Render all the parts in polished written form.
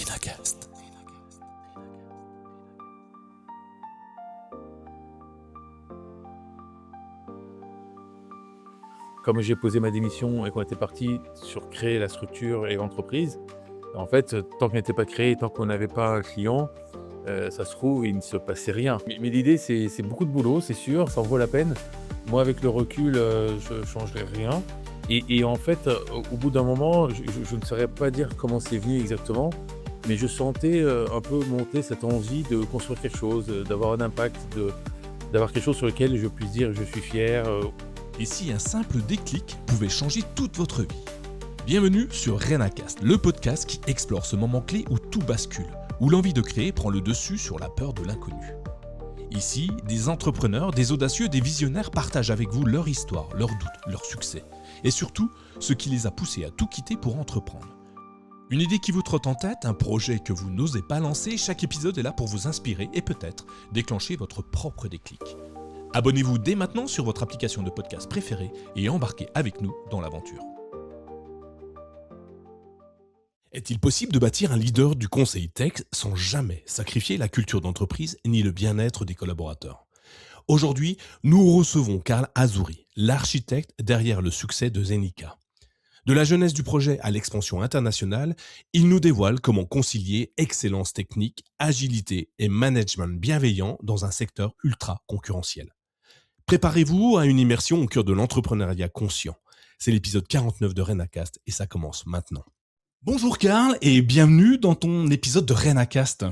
Renacast. Comme j'ai posé ma démission et qu'on était parti sur créer la structure et l'entreprise, en fait, tant qu'elle n'était pas créée, tant qu'on n'avait pas un client, ça se trouve, il ne se passait rien. Mais l'idée, c'est beaucoup de boulot, c'est sûr, ça en vaut la peine. Moi, avec le recul, je ne changerai rien. Et en fait, au bout d'un moment, je ne saurais pas dire comment c'est venu exactement, mais je sentais un peu monter cette envie de construire quelque chose, d'avoir un impact, d'avoir quelque chose sur lequel je puisse dire je suis fier. Et si un simple déclic pouvait changer toute votre vie? Bienvenue sur Renacast, le podcast qui explore ce moment clé où tout bascule, où l'envie de créer prend le dessus sur la peur de l'inconnu. Ici, des entrepreneurs, des audacieux, des visionnaires partagent avec vous leur histoire, leurs doutes, leurs succès, et surtout ce qui les a poussés à tout quitter pour entreprendre. Une idée qui vous trotte en tête, un projet que vous n'osez pas lancer, chaque épisode est là pour vous inspirer et peut-être déclencher votre propre déclic. Abonnez-vous dès maintenant sur votre application de podcast préférée et embarquez avec nous dans l'aventure. Est-il possible de bâtir un leader du conseil tech sans jamais sacrifier la culture d'entreprise ni le bien-être des collaborateurs? Aujourd'hui, nous recevons Karl Azzurri, l'architecte derrière le succès de Zenica. De la jeunesse du projet à l'expansion internationale, il nous dévoile comment concilier excellence technique, agilité et management bienveillant dans un secteur ultra concurrentiel. Préparez-vous à une immersion au cœur de l'entrepreneuriat conscient. C'est l'épisode 49 de Renacast et ça commence maintenant. Bonjour Karl et bienvenue dans ton épisode de Renacast.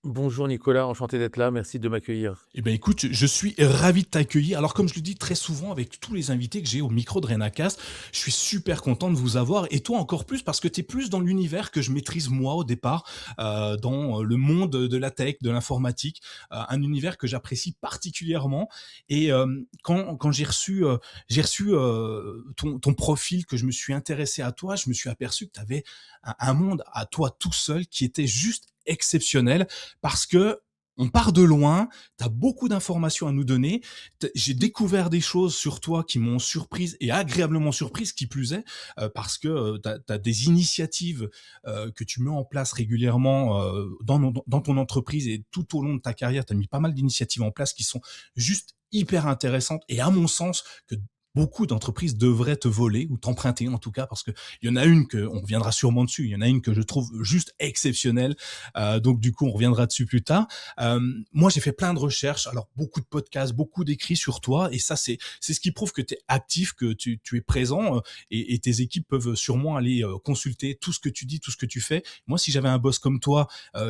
Bonjour Nicolas, enchanté d'être là, merci de m'accueillir. Eh bien écoute, je suis ravi de t'accueillir. Alors comme je le dis très souvent avec tous les invités que j'ai au micro de Renacast, je suis super content de vous avoir et toi encore plus parce que tu es plus dans l'univers que je maîtrise moi au départ, dans le monde de la tech, de l'informatique, un univers que j'apprécie particulièrement. Et quand j'ai reçu ton profil, que je me suis intéressé à toi, je me suis aperçu que tu avais un monde à toi tout seul qui était juste exceptionnel parce que on part de loin, tu as beaucoup d'informations à nous donner. J'ai découvert des choses sur toi qui m'ont surprise et agréablement surprise, qui plus est, parce que tu as des initiatives que tu mets en place régulièrement dans ton entreprise et tout au long de ta carrière, tu as mis pas mal d'initiatives en place qui sont juste hyper intéressantes et à mon sens que beaucoup d'entreprises devraient te voler ou t'emprunter en tout cas parce que il y en a une que on reviendra sûrement dessus, il y en a une que je trouve juste exceptionnelle, donc du coup on reviendra dessus plus tard. Moi j'ai fait plein de recherches, alors beaucoup de podcasts, beaucoup d'écrits sur toi et ça c'est ce qui prouve que tu es actif, que tu es présent et tes équipes peuvent sûrement aller consulter tout ce que tu dis, tout ce que tu fais. Moi si j'avais un boss comme toi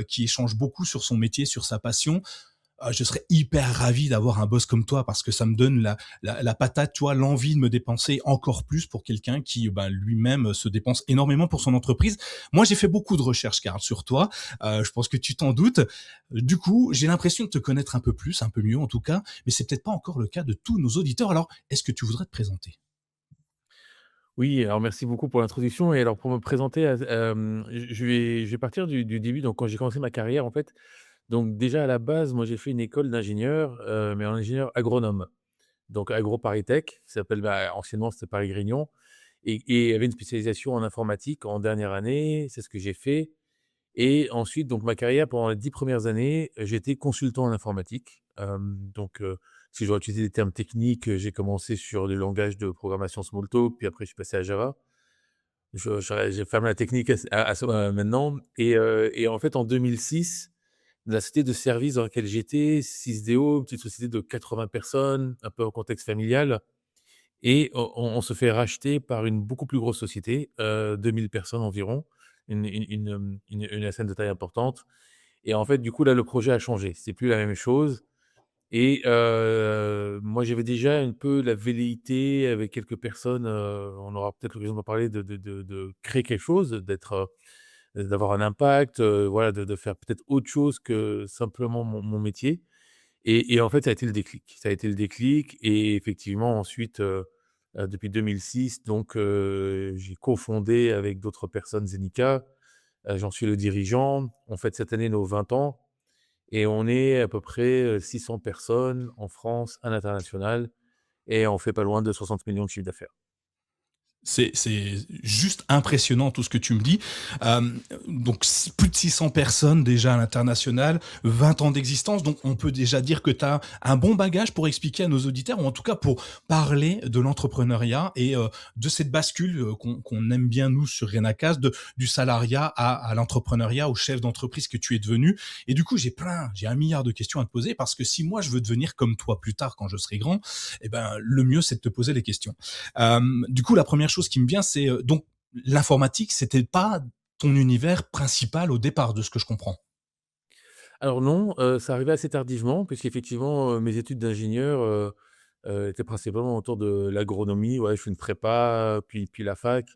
qui échange beaucoup sur son métier, sur sa passion, je serais hyper ravi d'avoir un boss comme toi parce que ça me donne la patate, tu vois, l'envie de me dépenser encore plus pour quelqu'un qui lui-même se dépense énormément pour son entreprise. Moi, j'ai fait beaucoup de recherches, Karl, sur toi. Je pense que tu t'en doutes. Du coup, j'ai l'impression de te connaître un peu plus, un peu mieux en tout cas, mais c'est peut-être pas encore le cas de tous nos auditeurs. Alors, est-ce que tu voudrais te présenter? Oui, alors merci beaucoup pour l'introduction et alors pour me présenter, je vais partir du début, donc quand j'ai commencé ma carrière en fait, donc déjà à la base, moi j'ai fait une école d'ingénieur, mais en ingénieur agronome, donc AgroParisTech, qui s'appelle, anciennement c'était Paris-Grignon et il y avait une spécialisation en informatique en dernière année, c'est ce que j'ai fait. Et ensuite, donc ma carrière pendant les 10 premières années, j'étais consultant en informatique. Si je dois utiliser des termes techniques, j'ai commencé sur le langage de programmation Smalltalk, puis après je suis passé à Java. J'ai fermé la technique maintenant et en fait en 2006, la société de service dans laquelle j'étais, Sysdeo, petite société de 80 personnes, un peu en contexte familial et on se fait racheter par une beaucoup plus grosse société, 2 000 personnes environ, une ESN de taille importante et en fait, du coup, là, le projet a changé. C'est plus la même chose et moi, j'avais déjà un peu la velléité avec quelques personnes, on aura peut-être l'occasion d'en parler, de créer quelque chose, d'avoir un impact, voilà, de faire peut-être autre chose que simplement mon métier et en fait, ça a été le déclic. Ça a été le déclic et effectivement ensuite, depuis 2006 donc j'ai cofondé avec d'autres personnes Zenica. J'en suis le dirigeant. On fête cette année nos 20 ans et on est à peu près, 600 personnes en France, à l'international et on fait pas loin de 60 millions de chiffre d'affaires. C'est juste impressionnant tout ce que tu me dis. Donc plus de 600 personnes déjà à l'international, 20 ans d'existence, donc on peut déjà dire que tu as un bon bagage pour expliquer à nos auditeurs, ou en tout cas pour parler de l'entrepreneuriat et de cette bascule qu'on aime bien nous sur Renacast, du salariat à l'entrepreneuriat, au chef d'entreprise que tu es devenu. Et du coup, j'ai un milliard de questions à te poser, parce que si moi je veux devenir comme toi plus tard quand je serai grand, eh ben le mieux c'est de te poser les questions. Du coup, la première chose qui me vient, c'est donc l'informatique, c'était pas ton univers principal au départ, de ce que je comprends. Alors non, ça arrivait assez tardivement puisqu'effectivement, mes études d'ingénieur, étaient principalement autour de l'agronomie. Ouais, je fais une prépa, puis la fac,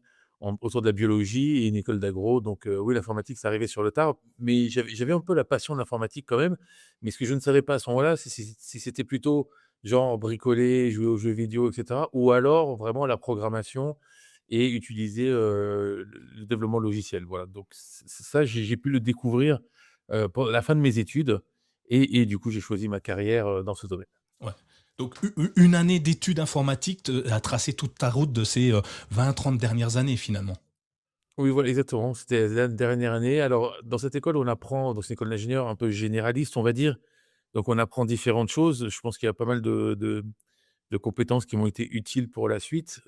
autour de la biologie et une école d'agro. Donc oui, l'informatique, c'est arrivé sur le tard, mais j'avais un peu la passion de l'informatique quand même. Mais ce que je ne savais pas à ce moment-là, c'est si c'était plutôt genre bricoler, jouer aux jeux vidéo et cetera, ou alors vraiment la programmation et utiliser, le développement logiciel. Voilà, donc ça, j'ai pu le découvrir pour la fin de mes études et du coup, j'ai choisi ma carrière, dans ce domaine. Ouais. Donc une année d'études informatiques a tracé toute ta route de ces 20-30 dernières années finalement. Oui, voilà, exactement, c'était la dernière année. Alors, dans cette école, on apprend dans cette école d'ingénieur un peu généraliste, on va dire. Donc on apprend différentes choses. Je pense qu'il y a pas mal de compétences qui m'ont été utiles pour la suite,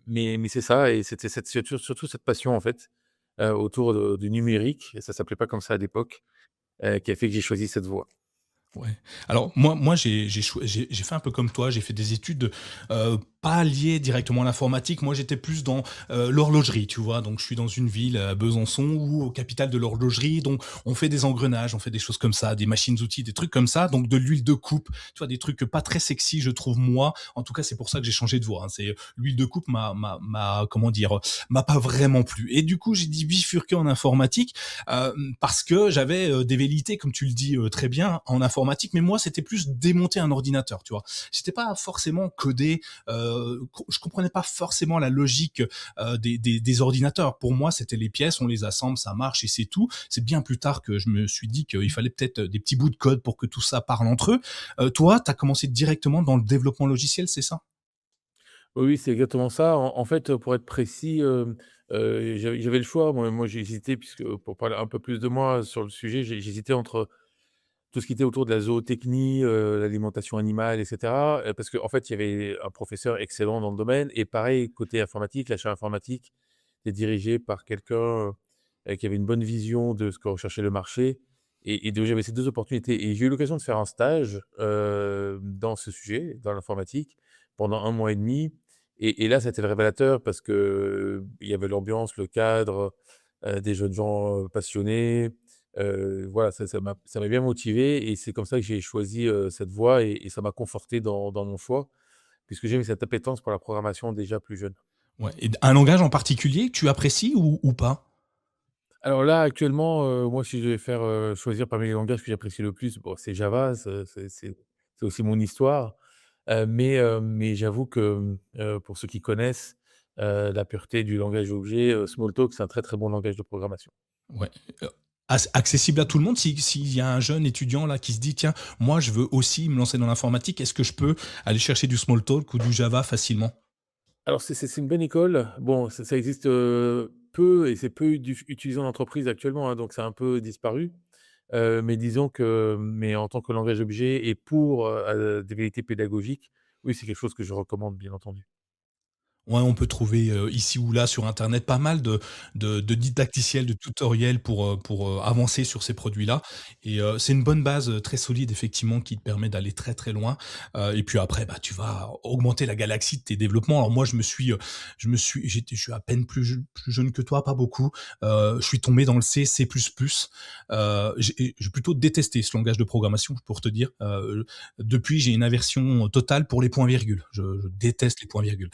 mais c'est ça et c'était surtout cette passion, en fait, autour du numérique et ça s'appelait pas comme ça à l'époque, qui a fait que j'ai choisi cette voie. Ouais. Alors moi j'ai fait un peu comme toi, j'ai fait des études, pas liées directement à l'informatique. Moi, j'étais plus dans, l'horlogerie, tu vois? Donc je suis dans une ville, à Besançon, où au capital de l'horlogerie, donc on fait des engrenages, on fait des choses comme ça, des machines-outils, des trucs comme ça, donc de l'huile de coupe, tu vois? Des trucs pas très sexy, je trouve, moi. En tout cas, c'est pour ça que j'ai changé de voie, hein. C'est l'huile de coupe comment dire? M'a pas vraiment plu, et du coup, j'ai dit bifurquer en informatique, parce que j'avais des velléités, comme tu le dis très bien, en informatique, mais moi, c'était plus démonter un ordinateur, tu vois. J'étais pas forcément codé, je comprenais pas forcément la logique des ordinateurs. Pour moi, c'était les pièces, on les assemble, ça marche et c'est tout. C'est bien plus tard que je me suis dit qu'il fallait peut-être des petits bouts de code pour que tout ça parle entre eux. Toi, tu as commencé directement dans le développement logiciel, c'est ça? Oui, oui, c'est exactement ça. En fait, pour être précis, j'avais le choix. Moi, j'ai hésité puisque pour parler un peu plus de moi sur le sujet, j'hésitais entre tout ce qui était autour de la zootechnie, l'alimentation animale et cetera, parce qu'en fait, il y avait un professeur excellent dans le domaine et pareil côté informatique, l'achat informatique était dirigé par quelqu'un, qui avait une bonne vision de ce que recherchait le marché et donc j'avais ces 2 opportunités et j'ai eu l'occasion de faire un stage, dans ce sujet, dans l'informatique, pendant 1 mois et demi et là, c'était révélateur parce que il y avait l'ambiance, le cadre, des jeunes gens, passionnés. Voilà, ça m'a bien motivé et c'est comme ça que j'ai choisi, cette voie et ça m'a conforté dans mon choix, puisque j'ai cette appétence pour la programmation déjà plus jeune. Ouais, et un langage en particulier que tu apprécies ou pas? Alors là, actuellement, moi, si je devais faire, choisir parmi les langages que j'apprécie le plus, bon, c'est Java, c'est aussi mon histoire, mais j'avoue que, pour ceux qui connaissent, la pureté du langage objet, Smalltalk, c'est un très, très bon langage de programmation. Ouais, heu, accessible à tout le monde? Si s'il y a un jeune étudiant là qui se dit: «Tiens, moi je veux aussi me lancer dans l'informatique», est-ce que je peux aller chercher du Smalltalk ou du Java facilement? Alors c'est une bonne école. Bon, ça existe, peu et c'est peu utilisé en entreprise actuellement, hein, donc c'est un peu disparu. Mais disons que mais en tant que langage objet et pour, des vérités pédagogiques, oui, c'est quelque chose que je recommande, bien entendu. Ouais, on peut trouver, ici ou là sur internet pas mal de didacticiels, de tutoriels pour, avancer sur ces produits-là, et c'est une bonne base, très solide effectivement, qui te permet d'aller très, très loin, et puis après, bah, tu vas augmenter la galaxie de tes développements. Alors moi, je suis à peine plus jeune que toi, pas beaucoup, je suis tombé dans le C++, j'ai plutôt détesté ce langage de programmation pour te dire, depuis j'ai une aversion totale pour les points-virgules. Je déteste les points-virgules.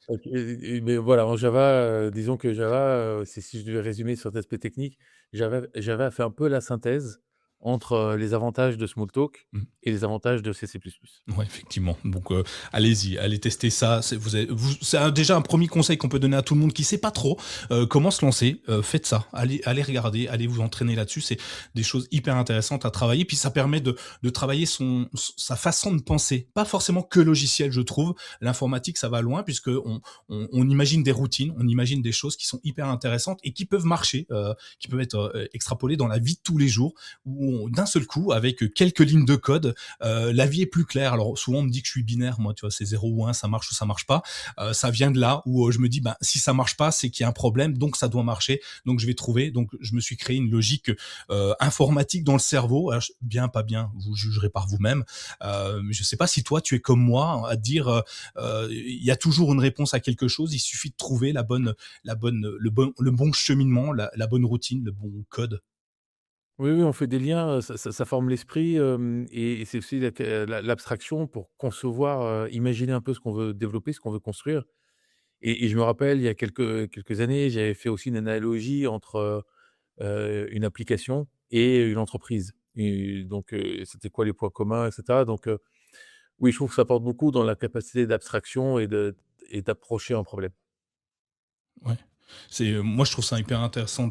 OK mais voilà, en Java, disons que Java, si je devais résumer sur cet aspect technique, Java a fait un peu la synthèse entre, les avantages de Smalltalk Mmh. et les avantages de CC++. Ouais, effectivement. Donc, allez-y, allez tester ça. C'est déjà un premier conseil qu'on peut donner à tout le monde qui sait pas trop comment se lancer. Faites ça. Allez regarder, allez vous entraîner là-dessus. C'est des choses hyper intéressantes à travailler. Puis ça permet de travailler sa façon de penser. Pas forcément que logiciel, je trouve. L'informatique, ça va loin puisque on imagine des routines, on imagine des choses qui sont hyper intéressantes et qui peuvent marcher, qui peuvent être extrapolées dans la vie de tous les jours, où d'un seul coup, avec quelques lignes de code, la vie est plus claire. Alors souvent on me dit que je suis binaire, moi, tu vois, c'est 0 ou 1, ça marche ou ça marche pas. Ça vient de là où je me dis, ben, si ça marche pas, c'est qu'il y a un problème, donc ça doit marcher, donc je vais trouver. Donc je me suis créé une logique informatique dans le cerveau. Alors, bien, pas bien, vous jugerez par vous-même. Je sais pas si toi tu es comme moi à dire, il y a toujours une réponse à quelque chose, il suffit de trouver le bon cheminement, la bonne routine, le bon code. Oui, oui, on fait des liens, ça forme l'esprit, et c'est aussi l'abstraction pour concevoir, imaginer un peu ce qu'on veut développer, ce qu'on veut construire. Et je me rappelle, il y a quelques années, j'avais fait aussi une analogie entre, une application et une entreprise. Et donc, c'était quoi les points communs et cetera. Donc, oui, je trouve que ça apporte beaucoup dans la capacité d'abstraction et d'approcher un problème. Ouais. Moi je trouve ça hyper intéressant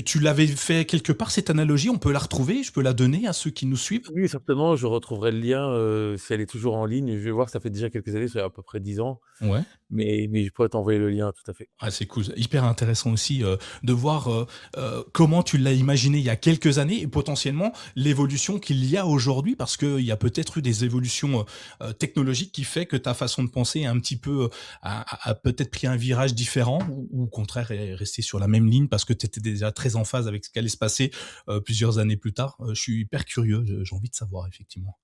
tu l'avais fait quelque part cette analogie, on peut la retrouver, je peux la donner à ceux qui nous suivent? Oui, certainement, je retrouverai le lien, si elle est toujours en ligne. Je vais voir, ça fait déjà quelques années, ça fait à peu près 10 ans, Ouais. mais je pourrais t'envoyer le lien, tout à fait. Ah, c'est cool, c'est hyper intéressant aussi, de voir, comment tu l'as imaginé il y a quelques années et potentiellement l'évolution qu'il y a aujourd'hui parce qu'il y a peut-être eu des évolutions, technologiques qui fait que ta façon de penser est un petit peu, a peut-être pris un virage différent ou au contraire est restée sur la même ligne parce que tu étais déjà très en phase avec ce qui allait se passer, plusieurs années plus tard? Je suis hyper curieux, j'ai envie de savoir effectivement.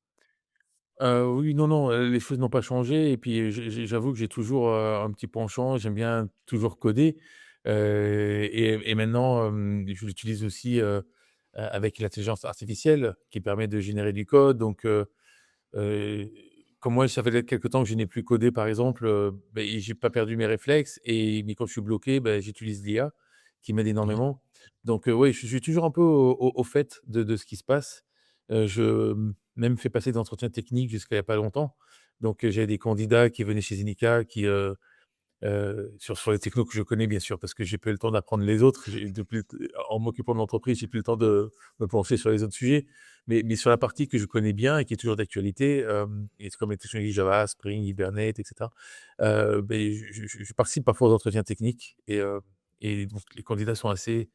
Oui, non, non, les choses n'ont pas changé et puis, j'avoue que j'ai toujours, un petit penchant, j'aime bien toujours coder, et maintenant, je l'utilise aussi, avec l'intelligence artificielle qui permet de générer du code. Donc, heu, comme moi, ça fait quelque temps que je n'ai plus codé, par exemple, beh, j'ai pas perdu mes réflexes, mais quand je suis bloqué, bah, j'utilise l'IA qui m'aide Ouais. énormément. Donc, oui, je suis toujours un peu au fait de ce qui se passe. Même fait passer des entretiens techniques jusqu'à il y a pas longtemps. Donc, j'ai des candidats qui venaient chez Zenica qui, sur les technos que je connais bien sûr, parce que j'ai pas eu le temps d'apprendre les autres. En m'occupant de l'entreprise, j'ai plus le temps de me pencher sur les autres sujets. Mais sur la partie que je connais bien et qui est toujours d'actualité, et c'est comme les technologies Java, Spring, Hibernate et cetera, beh, je participe parfois aux entretiens techniques et donc les candidats sont assez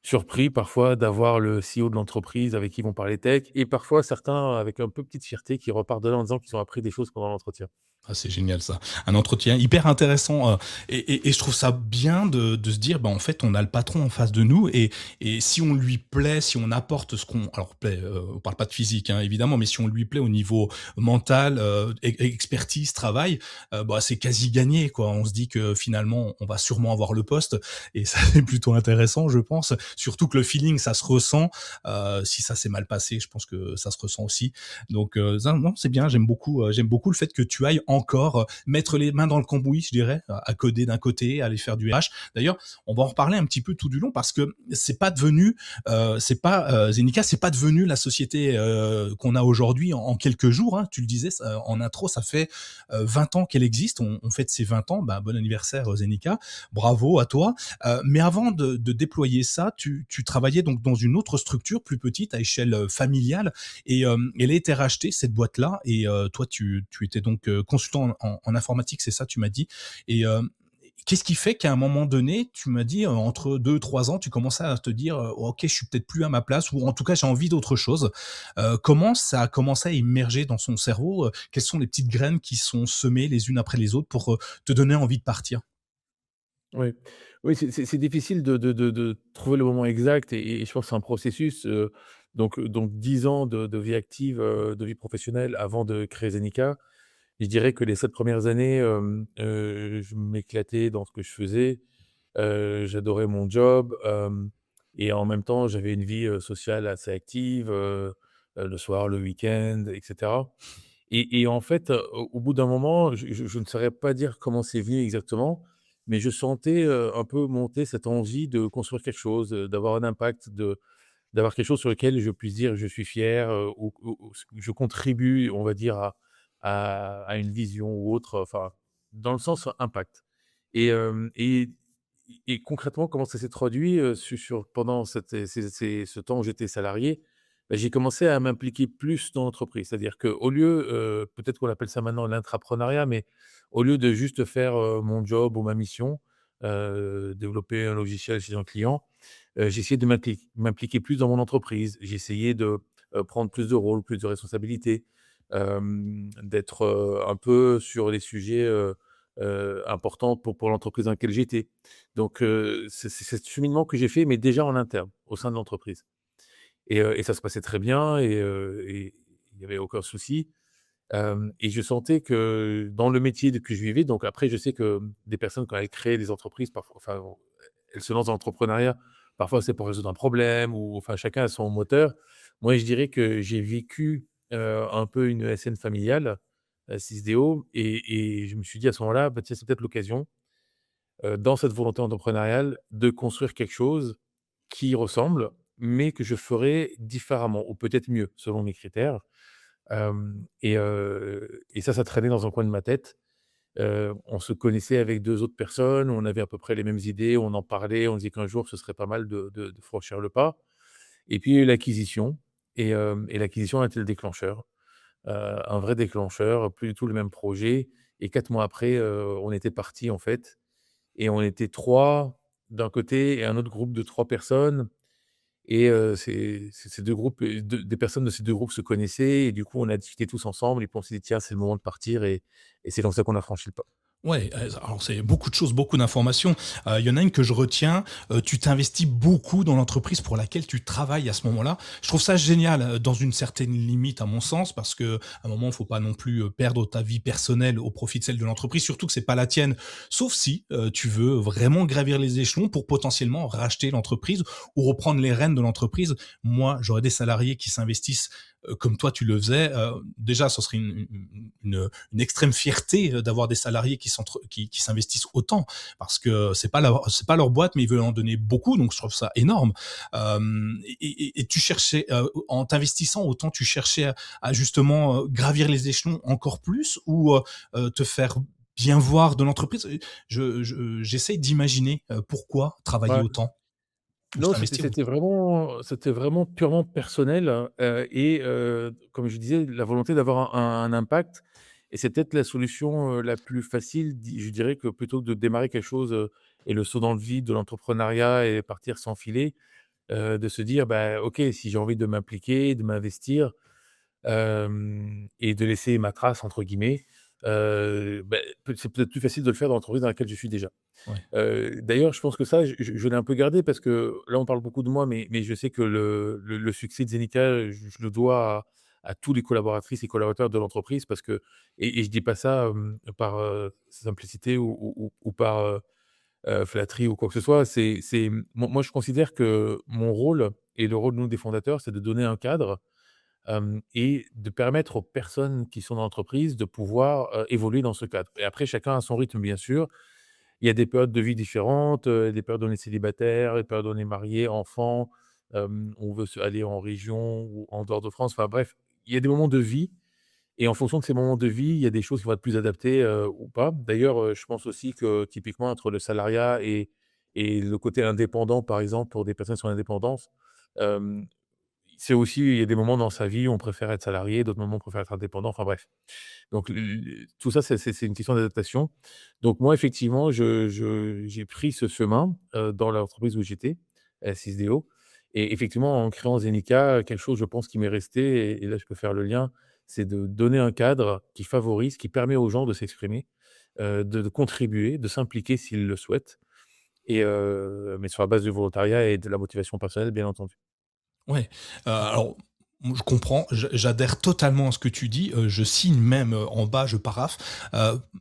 surpris parfois d'avoir le CEO de l'entreprise avec qui ils vont parler tech, et parfois certains avec un peu petite fierté qui repartent de là en disant qu'ils ont appris des choses pendant l'entretien. Ah, c'est génial ça. Un entretien hyper intéressant, et je trouve ça bien de se dire, bah, en fait, on a le patron en face de nous et si on lui plaît, si on apporte ce qu'on alors plaît, on parle pas de physique, hein, évidemment, mais si on lui plaît au niveau mental, expertise, travail, bah, c'est quasi gagné, quoi. On se dit que finalement, on va sûrement avoir le poste et ça, c'est plutôt intéressant, je pense. Surtout que le feeling, ça se ressent. Si ça s'est mal passé, je pense que ça se ressent aussi. Donc ça, non, c'est bien, j'aime beaucoup le fait que tu ailles encore mettre les mains dans le cambouis, je dirais, à coder d'un côté, à aller faire du RH. D'ailleurs, on va en reparler un petit peu tout du long parce que c'est pas Zenica, c'est pas devenu la société qu'on a aujourd'hui en quelques jours. Hein. Tu le disais en intro, ça fait 20 ans qu'elle existe. On fête ses 20 ans. Bah, bon anniversaire Zenica, bravo à toi. Mais avant de déployer ça, tu travaillais donc dans une autre structure plus petite à échelle familiale et elle a été rachetée, cette boîte-là. Et toi, tu étais donc consultant en informatique, c'est ça, tu m'as dit. Et qu'est-ce qui fait qu'à un moment donné, tu m'as dit, entre 2 3 ans, tu commençais à te dire, ok, je suis peut-être plus à ma place, ou en tout cas, j'ai envie d'autre chose. Comment ça a commencé à émerger dans son cerveau? Quelles sont les petites graines qui sont semées les unes après les autres pour te donner envie de partir? Oui, oui, c'est difficile de trouver le moment exact, et je pense que c'est un processus, donc 10 ans de vie active, de vie professionnelle avant de créer Zenica. Je dirais que les 7 premières années, je m'éclatais dans ce que je faisais, j'adorais mon job, et en même temps, j'avais une vie, sociale assez active, le soir, le week-end et cetera. Et en fait, au bout d'un moment, je ne saurais pas dire comment c'est venu exactement, mais je sentais, un peu monter cette envie de construire quelque chose, d'avoir un impact, d'avoir quelque chose sur lequel je puisse dire: «Je suis fier», ou je contribue, on va dire, à une vision ou autre, enfin, dans le sens impact. Et hem et concrètement, comment ça s'est traduit, pendant ce temps où j'étais salarié? Bah, j'ai commencé à m'impliquer plus dans l'entreprise. C'est-à-dire qu'au lieu, peut-être qu'on appelle ça maintenant l'intrapreneuriat, mais au lieu de juste faire, mon job ou ma mission, développer un logiciel chez un client, j'ai essayé de m'impliquer plus dans mon entreprise. J'ai essayé de, prendre plus de rôles, plus de responsabilités, d'être, un peu sur les sujets, importants pour l'entreprise dans laquelle j'étais. Donc, c'est ce cheminement que j'ai fait, mais déjà en interne, au sein de l'entreprise. Et ça se passait très bien, et il y avait aucun souci. Et je sentais que dans le métier que je vivais, donc après je sais que des personnes quand elles créent des entreprises parfois, enfin, elles se lancent dans l'entrepreneuriat, parfois c'est pour résoudre un problème, ou enfin chacun a son moteur. Moi je dirais que j'ai vécu, un peu une ESN familiale, Sysdeo, et je me suis dit à ce moment-là: «Bah tiens, c'est peut-être l'occasion, dans cette volonté entrepreneuriale, de construire quelque chose qui y ressemble, mais que je ferai différemment ou peut-être mieux selon mes critères». Et ça traînait dans un coin de ma tête. On se connaissait avec 2 autres personnes, on avait à peu près les mêmes idées, on en parlait, on disait qu'un jour ce serait pas mal de franchir le pas. Et puis il y a eu l'acquisition, et l'acquisition a été le déclencheur, un vrai déclencheur, plus du tout le même projet. Et 4 mois après, on était partis en fait, et on était 3 d'un côté et un autre groupe de 3 personnes. Et ces 2 groupes, des personnes de ces 2 groupes se connaissaient, et du coup, on a discuté tous ensemble, et puis on s'est dit: «Tiens, c'est le moment de partir», et c'est comme ça qu'on a franchi le pas. Ouais, alors c'est beaucoup de choses, beaucoup d'informations. Il y en a une que je retiens, tu t'investis beaucoup dans l'entreprise pour laquelle tu travailles à ce moment-là. Je trouve ça génial, dans une certaine limite à mon sens, parce qu'à un moment, il faut pas non plus, perdre ta vie personnelle au profit de celle de l'entreprise, surtout que c'est pas la tienne. Sauf si, tu veux vraiment gravir les échelons pour potentiellement racheter l'entreprise ou reprendre les rênes de l'entreprise. Moi, j'aurais des salariés qui s'investissent, comme toi tu le faisais. Déjà, ce serait une extrême fierté, d'avoir des salariés qui s'investissent autant, parce que c'est pas leur boîte, mais ils veulent en donner beaucoup, donc je trouve ça énorme. Et tu cherchais, en t'investissant autant, tu cherchais à justement, gravir les échelons encore plus, ou te faire bien voir de l'entreprise. J'essaye d'imaginer, pourquoi travailler Ouais. autant ou Non, c'était s'investir c'était autant. vraiment c'était vraiment purement personnel, hein, comme je disais, la volonté d'avoir un impact. Et c'est peut-être la solution, la plus facile, je dirais, que plutôt que de démarrer quelque chose, et le saut dans le vide de l'entrepreneuriat et partir sans filet, de se dire: «Bah, OK, si j'ai envie de m'impliquer, de m'investir, et de laisser ma «trace» entre guillemets», c'est peut-être plus facile de le faire dans l'entreprise dans laquelle je suis déjà. Ouais. D'ailleurs, je pense que ça, je l'ai un peu gardé, parce que là, on parle beaucoup de moi, mais je sais que le succès de Zenica, je le dois à tous les collaboratrices et collaborateurs de l'entreprise, parce que, et je dis pas ça, par, simplicité ou par, flatterie ou quoi que ce soit. Moi, je considère que mon rôle et le rôle de nous, des fondateurs, c'est de donner un cadre, et de permettre aux personnes qui sont dans l'entreprise de pouvoir, évoluer dans ce cadre. Et après, chacun a son rythme, bien sûr. Il y a des périodes de vie différentes, des périodes où on est célibataire, des périodes où on est marié, enfant, on veut aller en région ou en dehors de France, enfin bref, il y a des moments de vie, et en fonction de ces moments de vie, il y a des choses qui vont être plus adaptées, ou pas. D'ailleurs, je pense aussi que typiquement entre le salariat et le côté indépendant, par exemple, pour des personnes sur l'indépendance, c'est aussi, il y a des moments dans sa vie où on préfère être salarié, d'autres moments on préfère être indépendant, enfin bref. Donc tout ça, c'est une question d'adaptation. Donc moi, effectivement, j'ai pris ce chemin, dans l'entreprise où j'étais, Sysdeo. Et effectivement, en créant Zenica, quelque chose, je pense, qui m'est resté, et là, je peux faire le lien, c'est de donner un cadre qui favorise, qui permet aux gens de s'exprimer, de contribuer, de s'impliquer s'ils le souhaitent, mais sur la base du volontariat et de la motivation personnelle, bien entendu. Ouais, alors, je comprends, j'adhère totalement à ce que tu dis, je signe même, en bas, je paraphe,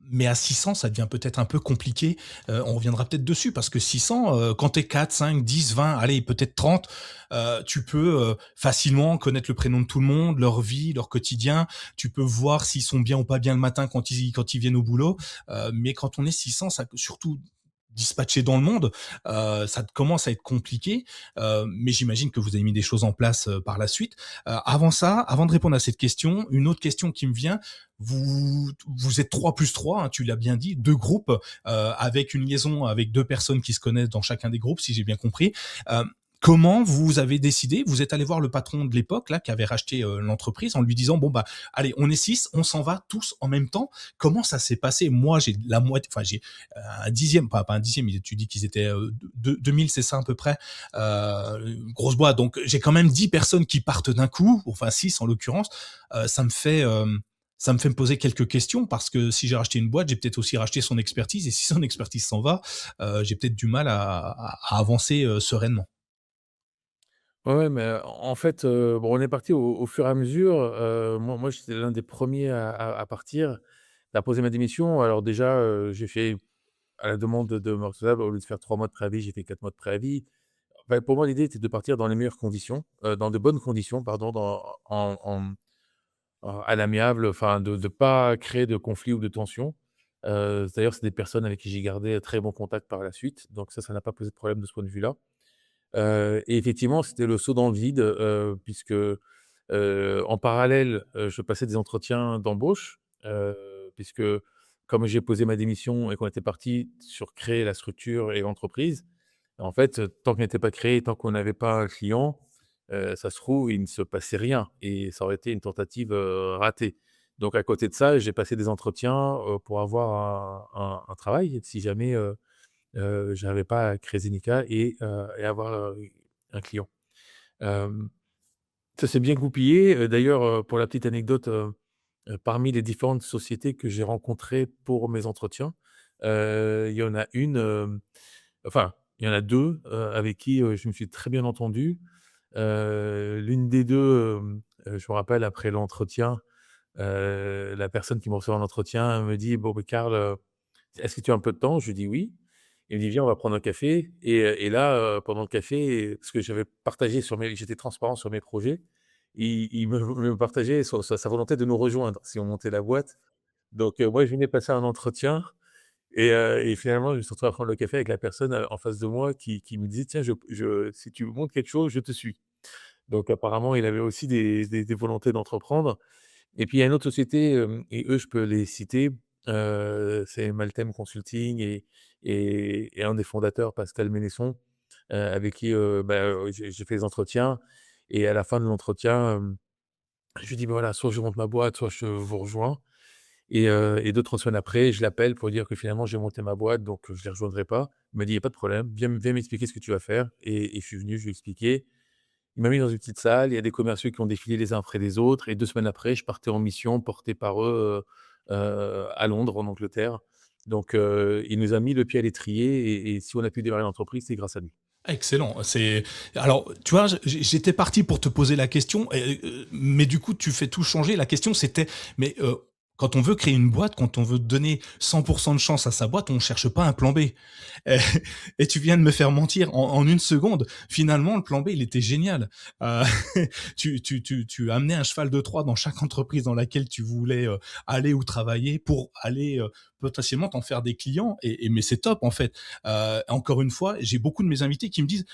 mais à 600, ça devient peut-être un peu compliqué, on reviendra peut-être dessus, parce que 600, quand tu es 4, 5, 10, 20, allez, peut-être 30, tu peux, facilement connaître le prénom de tout le monde, leur vie, leur quotidien. Tu peux voir s'ils sont bien ou pas bien le matin quand ils viennent au boulot, mais quand on est 600, ça surtout dispatché dans le monde, ça commence à être compliqué, mais j'imagine que vous avez mis des choses en place par la suite. Avant ça, avant de répondre à cette question, une autre question qui me vient, vous êtes 3 plus 3, hein, tu l'as bien dit, deux groupes, avec une liaison avec deux personnes qui se connaissent dans chacun des groupes, si j'ai bien compris. Euh, Comment vous avez décidé? Vous êtes allé voir le patron de l'époque là qui avait racheté l'entreprise en lui disant bon bah allez on est 6, on s'en va tous en même temps. Comment ça s'est passé? Moi j'ai la moitié, enfin j'ai un dixième, pas un dixième. Tu dis qu'ils étaient 2000, c'est ça à peu près. Grosse boîte, donc j'ai quand même 10 personnes qui partent d'un coup, enfin 6 en l'occurrence. Ça me fait ça me fait me poser quelques questions parce que si j'ai racheté une boîte, j'ai peut-être aussi racheté son expertise et si son expertise s'en va, j'ai peut-être du mal à avancer sereinement. Ouais, ouais, mais en fait, bon, on est parti au fur et à mesure. Moi, j'étais l'un des premiers à partir, à poser ma démission. Alors déjà, j'ai fait à la demande de mon responsable, au lieu de faire 3 mois de préavis, j'ai fait 4 mois de préavis. Enfin, pour moi, l'idée était de partir dans les meilleures conditions, dans de bonnes conditions, pardon, à l'amiable, enfin de pas créer de conflits ou de tensions. D'ailleurs, c'est des personnes avec qui j'ai gardé un très bon contact par la suite, donc ça n'a pas posé de problème de ce point de vue-là. Et effectivement, c'était le saut dans le vide, puisque, en parallèle, je passais des entretiens d'embauche, puisque comme j'ai posé ma démission et qu'on était parti sur créer la structure et l'entreprise, en fait, tant qu'elle n'était pas créée, tant qu'on n'avait pas un client, ça se trouve, il ne se passait rien et ça aurait été une tentative, ratée. Donc à côté de ça, j'ai passé des entretiens, pour avoir un travail si jamais, j'arrivais pas à créer Zenica et avoir, un client. Hem, Ça s'est bien goupillé, d'ailleurs, pour la petite anecdote, parmi les différentes sociétés que j'ai rencontrées pour mes entretiens, il y en a une, enfin, il y en a 2 avec qui, je me suis très bien entendu. L'une des 2, je me rappelle après l'entretien, la personne qui me reçoit en entretien me dit: «Bon, beh, Karl, est-ce que tu as un peu de temps?» Je lui dis: «Oui». Il me dit: «Viens, on va prendre un café» et là, pendant le café, parce que j'avais partagé sur mes j'étais transparent sur mes projets, il me partageait sa volonté de nous rejoindre si on montait la boîte. Donc moi, je venais passer un entretien et finalement, je me suis retrouvé à prendre le café avec la personne, en face de moi qui me disait: «Tiens, je si tu montes quelque chose, je te suis». Donc apparemment, il avait aussi des volontés d'entreprendre et puis il y a une autre société, et eux, je peux les citer, c'est Maltem Consulting et un des fondateurs, Pascal Ménesson, avec qui, j'ai fait les entretiens et à la fin de l'entretien, je lui dis: «Bah, voilà, soit je monte ma boîte, soit je vous rejoins» et 2-3 semaines après, je l'appelle pour dire que finalement j'ai monté ma boîte, donc je ne les rejoindrai pas. Il m'a dit: «Il y a pas de problème, viens m'expliquer ce que tu vas faire» et je suis venu, je lui ai expliqué. Il m'a mis dans une petite salle, il y a des commerciaux qui ont défilé les uns après les autres et 2 semaines après, je partais en mission porté par eux, à Londres, en Angleterre. Donc il nous a mis le pied à l'étrier et si on a pu démarrer l'entreprise, c'est grâce à lui. Excellent. C'est alors tu vois, j'étais parti pour te poser la question, mais du coup tu fais tout changer. La question c'était, mais quand on veut créer une boîte, quand on veut donner 100% de chance à sa boîte, on cherche pas un plan B. Et, et tu viens de me faire mentir en une seconde. Finalement, le plan B, il était génial. Euh, tu as amené un cheval de Troie dans chaque entreprise dans laquelle tu voulais aller ou travailler pour aller potentiellement t'en faire des clients. Mais c'est top en fait. Encore une fois, j'ai beaucoup de mes invités qui me disent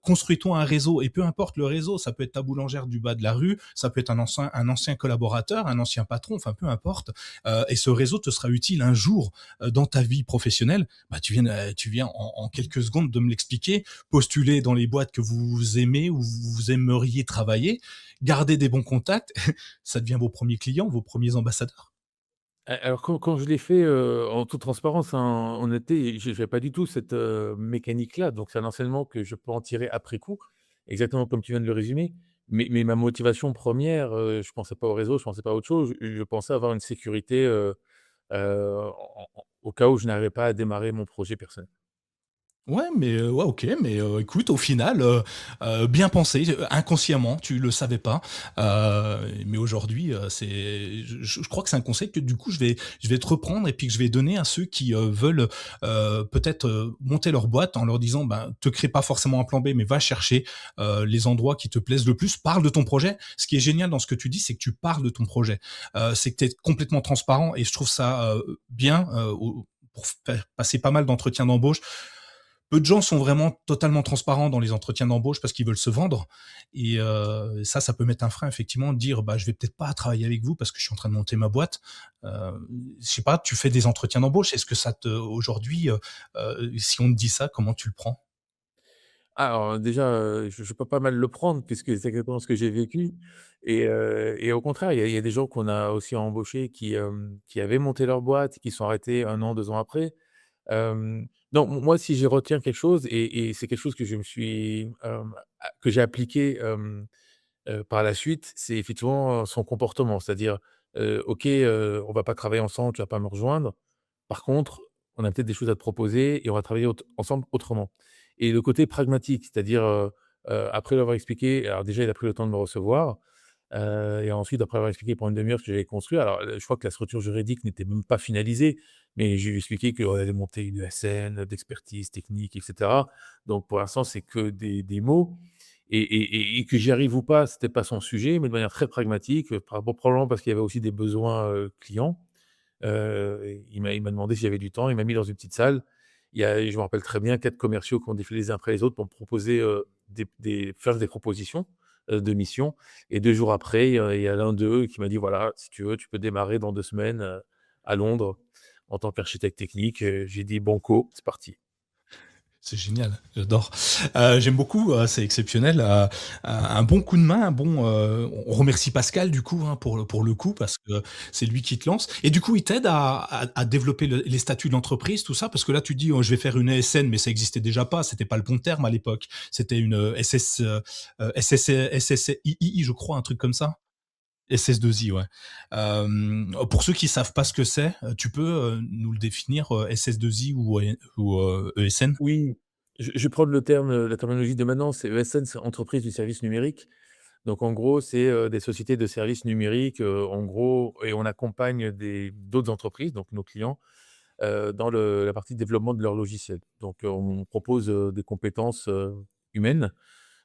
construis-toi un réseau et peu importe le réseau, ça peut être ta boulangère du bas de la rue, ça peut être un ancien collaborateur, un ancien patron, enfin peu importe. Et ce réseau te sera utile un jour dans ta vie professionnelle. Bah tu viens en quelques secondes de me l'expliquer. Postuler dans les boîtes que vous aimez ou vous aimeriez travailler, garder des bons contacts, ça devient vos premiers clients, vos premiers ambassadeurs. Alors quand je l'ai fait, en toute transparence, hein, en honnêteté, j'avais pas du tout cette, mécanique-là. Donc c'est un enseignement que je peux en tirer après coup, exactement comme tu viens de le résumer. Mais ma motivation première, je pensais pas au réseau, je pensais pas à autre chose. Je pensais avoir une sécurité, au cas où je n'arrivais pas à démarrer mon projet personnel. Ouais, mais ouais, OK, mais écoute, au final, bien pensé, inconsciemment, tu le savais pas, mais aujourd'hui, c'est je crois que c'est un conseil que du coup je vais te reprendre et puis que je vais donner à ceux qui, veulent, peut-être, monter leur boîte en leur disant: «Ben, te crée pas forcément un plan B, mais va chercher, les endroits qui te plaisent le plus. Parle de ton projet». Ce qui est génial dans ce que tu dis, c'est que tu parles de ton projet. C'est que tu es complètement transparent et je trouve ça, bien, pour passer pas mal d'entretiens d'embauche. Peu de gens sont vraiment totalement transparents dans les entretiens d'embauche parce qu'ils veulent se vendre et ça peut mettre un frein effectivement, dire: «Bah, je vais peut-être pas travailler avec vous parce que je suis en train de monter ma boîte». Je sais pas, tu fais des entretiens d'embauche, est-ce que ça te aujourd'hui, si on te dit ça, comment tu le prends? Alors déjà, je peux pas mal le prendre puisque c'est exactement ce que j'ai vécu et au contraire, il y a des gens qu'on a aussi embauchés qui avaient monté leur boîte, qui sont arrêtés 1 an, 2 ans après. Non, moi, si je retiens quelque chose et c'est quelque chose que je me suis, que j'ai appliqué, par la suite, c'est effectivement son comportement. C'est-à-dire, OK, on va pas travailler ensemble, tu vas pas me rejoindre. Par contre, on a peut-être des choses à te proposer et on va travailler ensemble autrement. Et le côté pragmatique, c'est-à-dire, après l'avoir expliqué, alors déjà, il a pris le temps de me recevoir, et ensuite, après avoir expliqué pendant une demi heure ce que j'avais construit, alors, je crois que la structure juridique n'était même pas finalisée, mais je lui ai expliqué qu'on allait monter une ESN d'expertise technique et cetera. Donc pour l'instant, c'est que des mots et que j'y arrive ou pas, c'était pas son sujet, mais de manière très pragmatique, par rapport probablement parce qu'il y avait aussi des besoins, clients. Il m'a demandé si j'avais du temps, il m'a mis dans une petite salle. Il y a Je me rappelle très bien 4 commerciaux qui ont défilé les uns après les autres pour me proposer, des faire des propositions, de missions et 2 jours après, il y a l'un d'eux qui m'a dit: «Voilà, si tu veux, tu peux démarrer dans 2 semaines, à Londres en tant qu'architecte technique». J'ai dit: «Banco, c'est parti». C'est génial, j'adore. J'aime beaucoup, c'est exceptionnel, un bon coup de main, un bon, on remercie Pascal du coup, hein, pour le coup parce que c'est lui qui te lance et du coup il t'aide à développer les statuts d'entreprise, tout ça? Parce que là tu dis: «Oh je vais faire une ESN» mais ça existait déjà pas, c'était pas le bon terme à l'époque. C'était une, SSII je crois, un truc comme ça? SS2I, ouais. Pour ceux qui savent pas ce que c'est, tu peux, nous le définir, SS2I ou ESN? Oui, je vais prendre le terme, la terminologie de maintenant, c'est ESN, c'est entreprise du service numérique. Donc en gros, c'est, des sociétés de services numériques, en gros et on accompagne d'autres entreprises, donc nos clients, dans la partie développement de leur logiciel. Donc, on propose, des compétences, humaines,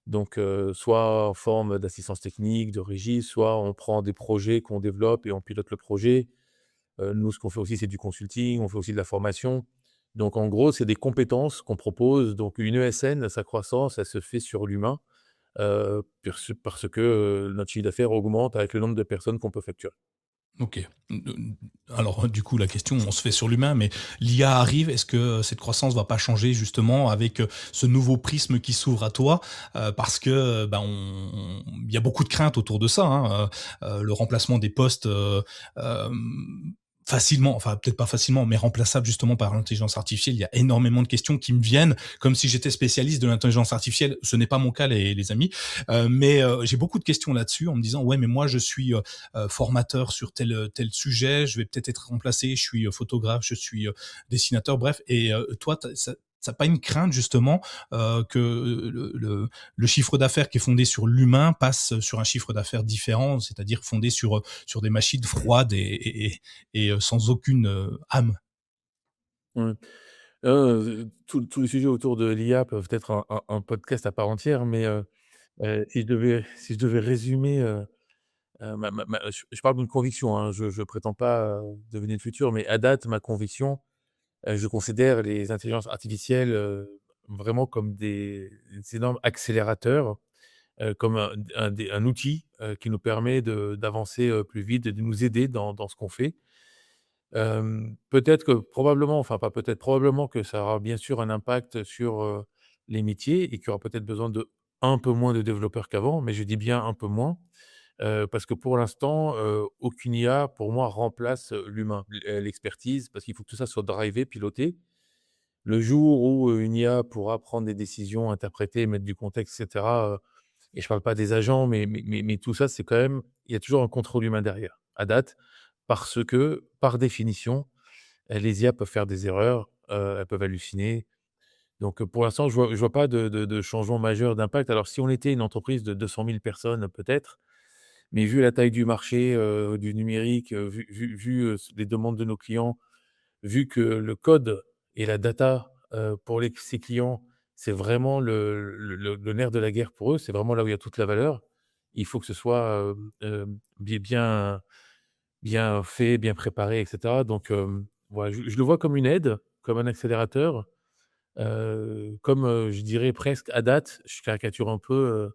donc, soit en forme d'assistance technique, de régie, soit on prend des projets qu'on développe et on pilote le projet. Nous, ce qu'on fait aussi, c'est du consulting, on fait aussi de la formation. Donc en gros, c'est des compétences qu'on propose. Donc une ESN, sa croissance, elle se fait sur l'humain, parce que, notre chiffre d'affaires augmente avec le nombre de personnes qu'on peut facturer. OK. Alors, du coup, la question, on se fait sur l'humain, mais l'IA arrive. Est-ce que cette croissance va pas changer justement avec ce nouveau prisme qui s'ouvre à toi? Parce que, ben, il y a beaucoup de craintes autour de ça, hein, le remplacement des postes, facilement, enfin peut-être pas facilement, mais remplaçable justement par l'intelligence artificielle. Il y a énormément de questions qui me viennent, comme si j'étais spécialiste de l'intelligence artificielle. Ce n'est pas mon cas, les amis, mais j'ai beaucoup de questions là-dessus en me disant ouais, mais moi je suis formateur sur tel sujet, je vais peut-être être remplacé, je suis photographe, je suis dessinateur, bref. Et toi, ça pas une crainte justement que le chiffre d'affaires qui est fondé sur l'humain passe sur un chiffre d'affaires différent, c'est-à-dire fondé sur des machines froides et sans aucune âme. Ouais. Tous les sujets autour de l'IA peuvent être un podcast à part entière, mais, si je devais résumer, je parle d'une conviction, hein, je prétends pas, deviner le futur, mais à date, ma conviction, je considère les intelligences artificielles, vraiment comme des énormes accélérateurs, comme un outil, qui nous permet d'avancer, plus vite et de nous aider dans ce qu'on fait. Peut-être que probablement, enfin pas peut-être, probablement que ça aura bien sûr un impact sur, les métiers et qu'il y aura peut-être besoin de un peu moins de développeurs qu'avant, mais je dis bien un peu moins, parce que pour l'instant, aucune IA pour moi remplace, l'humain, l'expertise, parce qu'il faut que tout ça soit drivé, piloté. Le jour où, une IA pourra prendre des décisions, interpréter, mettre du contexte et cetera, et je parle pas des agents, mais tout ça, c'est quand même il y a toujours un contrôle humain derrière, à date, parce que, par définition, les IA peuvent faire des erreurs, elles peuvent halluciner. Donc, pour l'instant, je vois pas de changement majeur d'impact. Alors si on était une entreprise de 200 000 personnes, peut-être, mais vu la taille du marché, du numérique, vu les demandes de nos clients, vu que le code et la data, pour ces clients, c'est vraiment le nerf de la guerre pour eux, c'est vraiment là où il y a toute la valeur. Il faut que ce soit, bien fait, bien préparé et cetera. Donc, voilà, je le vois comme une aide, comme un accélérateur, comme, je dirais presque à date, je caricature un peu,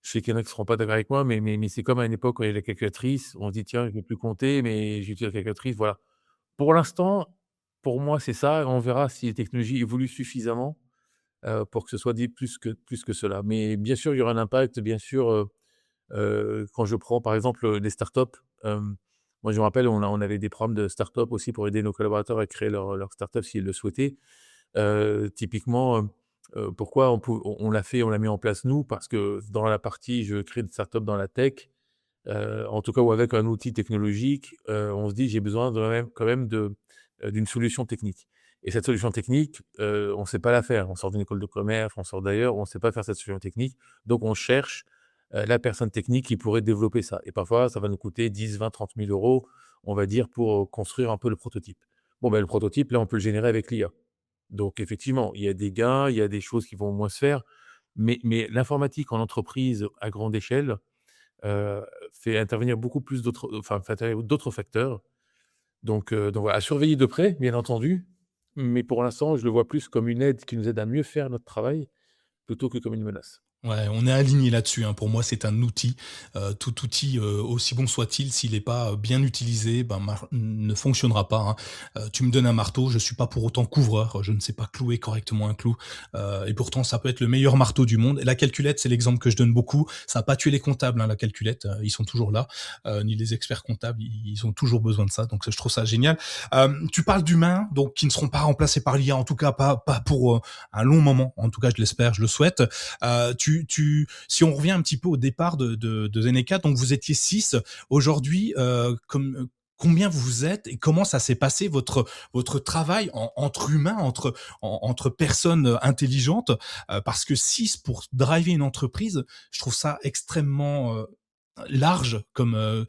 je sais qu'il y en a qui ne seront pas d'accord avec moi, mais c'est comme à une époque où il y avait la calculatrice, on se dit: «Tiens, je ne vais plus compter, mais j'utilise la calculatrice», voilà. Pour l'instant, pour moi, c'est ça. On verra si les technologies évoluent suffisamment, pour que ce soit dit plus que cela. Mais bien sûr, il y aura un impact, bien sûr, quand je prends par exemple, les startups, moi je me rappelle, on avait des programmes de startups aussi pour aider nos collaborateurs à créer leur startup s'ils le souhaitaient. Typiquement, pourquoi on l'a fait, on l'a mis en place nous? Parce que dans la partie je crée une startup dans la tech, en tout cas ou avec un outil technologique, on se dit: «J'ai besoin de même quand même d'une solution technique» et cette solution technique, on ne sait pas la faire. On sort d'une école de commerce, on sort d'ailleurs, on ne sait pas faire cette solution technique. Donc on cherche, la personne technique qui pourrait développer ça et parfois ça va nous coûter 10, 20, 30 000 €, on va dire, pour, construire un peu le prototype. Bon, ben, le prototype, là, on peut le générer avec l'IA. Donc effectivement, il y a des gains, il y a des choses qui vont moins se faire, mais l'informatique en entreprise à grande échelle, heu, fait intervenir beaucoup plus fait intervenir d'autres facteurs. Donc voilà, à surveiller de près, bien entendu, mais pour l'instant, je le vois plus comme une aide qui nous aide à mieux faire notre travail, plutôt que comme une menace. Ouais, on est aligné là-dessus, hein. Pour moi, c'est un outil. Tout outil, aussi bon soit-il, s'il n'est pas, bien utilisé, ben, ne fonctionnera pas, hein. Tu me donnes un marteau, je suis pas pour autant couvreur, je ne sais pas clouer correctement un clou, et pourtant ça peut être le meilleur marteau du monde. Et la calculette, c'est l'exemple que je donne beaucoup. Ça a pas tué les comptables, hein, la calculette, ils sont toujours là, ni les experts comptables, ils ont toujours besoin de ça, donc je trouve ça génial. Tu parles d'humains, donc qui ne seront pas remplacés par l'IA, en tout cas pas pour, un long moment. En tout cas, je l'espère, je le souhaite. Si on revient un petit peu au départ de Zeneca, donc vous étiez 6. Aujourd'hui, combien vous êtes et comment ça s'est passé votre travail entre humains, entre personnes intelligentes, parce que 6 pour driver une entreprise, je trouve ça extrêmement large comme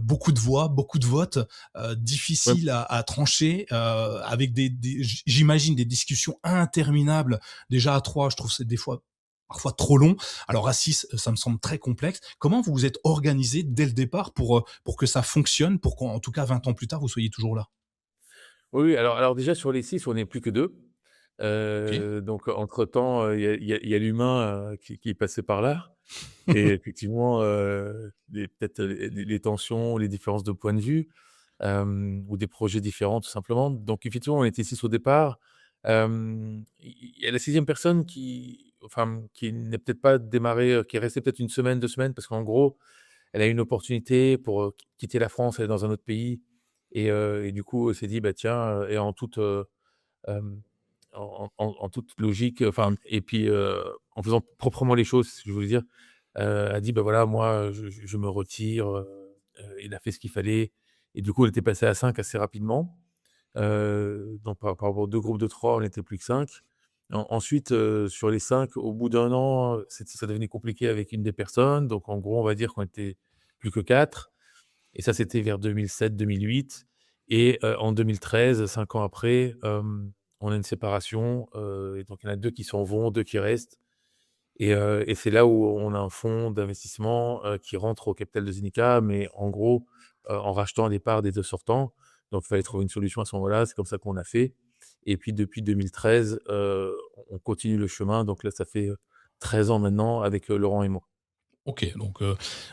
beaucoup de voix, beaucoup de votes, Ouais. difficile à trancher, avec j'imagine des discussions interminables. Déjà à 3, je trouve que c'est des fois parfois trop long. Alors à 6, ça me semble très complexe. Comment vous vous êtes organisé dès le départ pour que ça fonctionne, pour qu'en tout cas 20 ans plus tard, vous soyez toujours là? Oui, oui, alors déjà sur les 6, on n'est plus que 2. OK. Donc entre-temps, il y a l'humain, qui est passé par là et effectivement, les peut-être les tensions, les différences de point de vue, ou des projets différents tout simplement. Donc effectivement, on était 6 au départ. Il y a la sixième personne qui n'est peut-être pas démarrée, qui est restée peut-être une semaine, 2 semaines parce qu'en gros, elle a eu une opportunité pour, quitter la France, aller dans un autre pays et du coup, elle s'est dit: «Bah tiens», et hem, en toute logique, enfin et puis, en faisant proprement les choses, si je veux dire, a dit: «Bah, voilà, moi, je me retire», il a fait ce qu'il fallait et du coup, on était passé à 5 assez rapidement. Donc par rapport aux 2 groupes de 3, on n'était plus que 5. Ensuite, sur les 5, au bout d'1 an, ça devenait compliqué avec une des personnes. Donc en gros, on va dire qu'on était plus que 4 et ça, c'était vers 2007-2008 et en 2013, 5 ans après, on a une séparation, et donc il y en a 2 qui s'en vont, 2 qui restent et c'est là où on a un fonds d'investissement, qui rentre au capital de Zenica, mais en gros, en rachetant les parts des 2 sortants. Donc il fallait trouver une solution à ce moment-là, c'est comme ça qu'on a fait et puis depuis 2013, on continue le chemin. Donc là, ça fait, 13 ans maintenant avec, Laurent et moi. OK, donc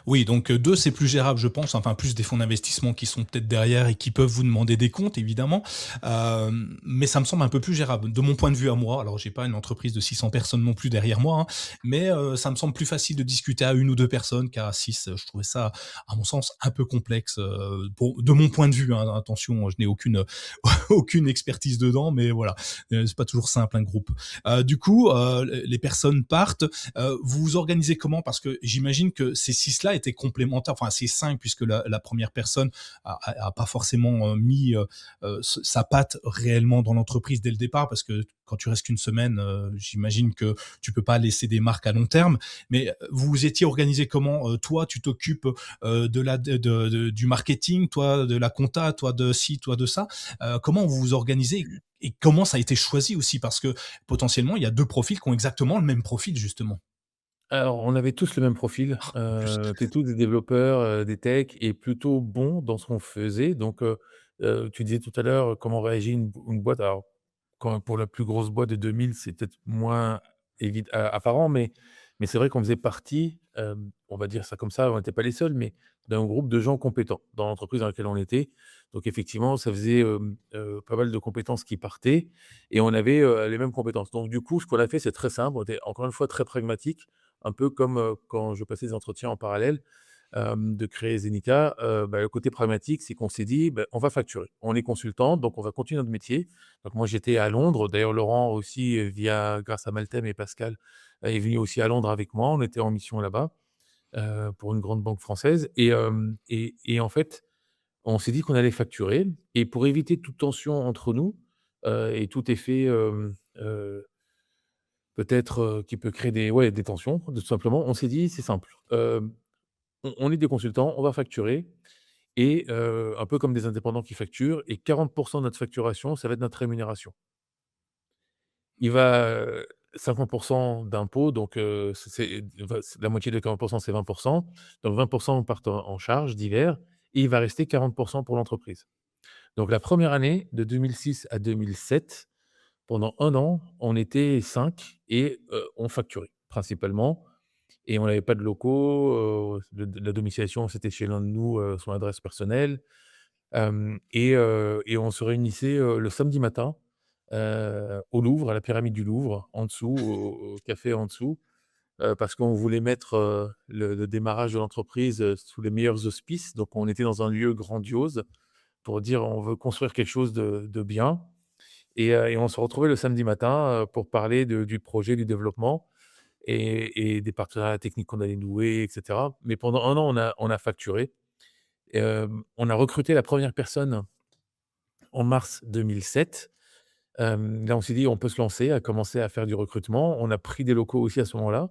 oui, donc 2, c'est plus gérable, je pense, enfin, plus des fonds d'investissement qui sont peut-être derrière et qui peuvent vous demander des comptes, évidemment. Mais ça me semble un peu plus gérable. De mon point de vue à moi, alors j'ai pas une entreprise de 600 personnes non plus derrière moi, hein, mais ça me semble plus facile de discuter à 1 ou 2 personnes qu'à 6. Je trouvais ça, à mon sens, un peu complexe, pour de mon point de vue, hein. Attention, je n'ai aucune, aucune expertise dedans, mais voilà, c'est pas toujours simple un groupe. Du coup, les personnes partent. Vous vous organisez comment? Parce que j'imagine que ces 6-là étaient complémentaires, enfin ces 5, puisque la première personne a pas forcément mis sa patte réellement dans l'entreprise dès le départ, parce que quand tu restes qu'une semaine, j'imagine que tu peux pas laisser des marques à long terme. Mais vous vous étiez organisé comment? Toi, tu t'occupes du marketing, toi de la compta, toi de ci, toi de ça. Comment vous vous organisez et comment ça a été choisi aussi? Parce que potentiellement, il y a 2 profils qui ont exactement le même profil, justement. Alors, on avait tous le même profil, En plus. on était tous des développeurs, des techs et plutôt bons dans ce qu'on faisait. Donc, Tu disais tout à l'heure, comment réagit une boîte. Alors, quand pour la plus grosse boîte de 2000, c'est peut-être moins apparent, mais c'est vrai qu'on faisait partie, on va dire ça comme ça, on n'était pas les seuls, mais d'un groupe de gens compétents dans l'entreprise dans laquelle on était. Donc effectivement, ça faisait, pas mal de compétences qui partaient et on avait, les mêmes compétences. Donc du coup, ce qu'on a fait, c'est très simple, on était encore une fois très pragmatique, un peu comme, quand je passais des entretiens en parallèle, de créer Zenica, le côté pragmatique, c'est qu'on s'est dit: on va facturer. On est consultant, donc on va continuer notre métier. Donc moi, j'étais à Londres. D'ailleurs, Laurent aussi, grâce à Maltem et Pascal, est venu aussi à Londres avec moi. On était en mission là-bas, pour une grande banque française et en fait, on s'est dit qu'on allait facturer et pour éviter toute tension entre nous, et tout effet, peut-être, qui peut créer des tensions, tout simplement, on s'est dit: «C'est simple, on est des consultants, on va facturer et un peu comme des indépendants qui facturent et 40 de notre facturation, ça va être notre rémunération. Il va, 50 d'impôts, donc c'est la moitié de 40, c'est 20. Donc 20 partent en charges divers et il va rester 40 pour l'entreprise. Donc la première année, de 2006 à 2007, pendant 1 an, on était 5 et on facturait principalement et on n'avait pas de locaux, la domiciliation, c'était chez l'un de nous, son adresse personnelle. Et on se réunissait, le samedi matin, au Louvre, à la pyramide du Louvre, en dessous, au café en dessous, parce qu'on voulait mettre, le démarrage de l'entreprise, sous les meilleurs auspices. Donc on était dans un lieu grandiose pour dire: «On veut construire quelque chose de bien» et on se retrouvait le samedi matin, pour parler du projet, du développement et des partenariats techniques qu'on allait nouer et cetera. Mais pendant 1 an, on a facturé. On a recruté la première personne en mars 2007. Là, on s'est dit: «On peut se lancer», à commencer à faire du recrutement. On a pris des locaux aussi à ce moment-là.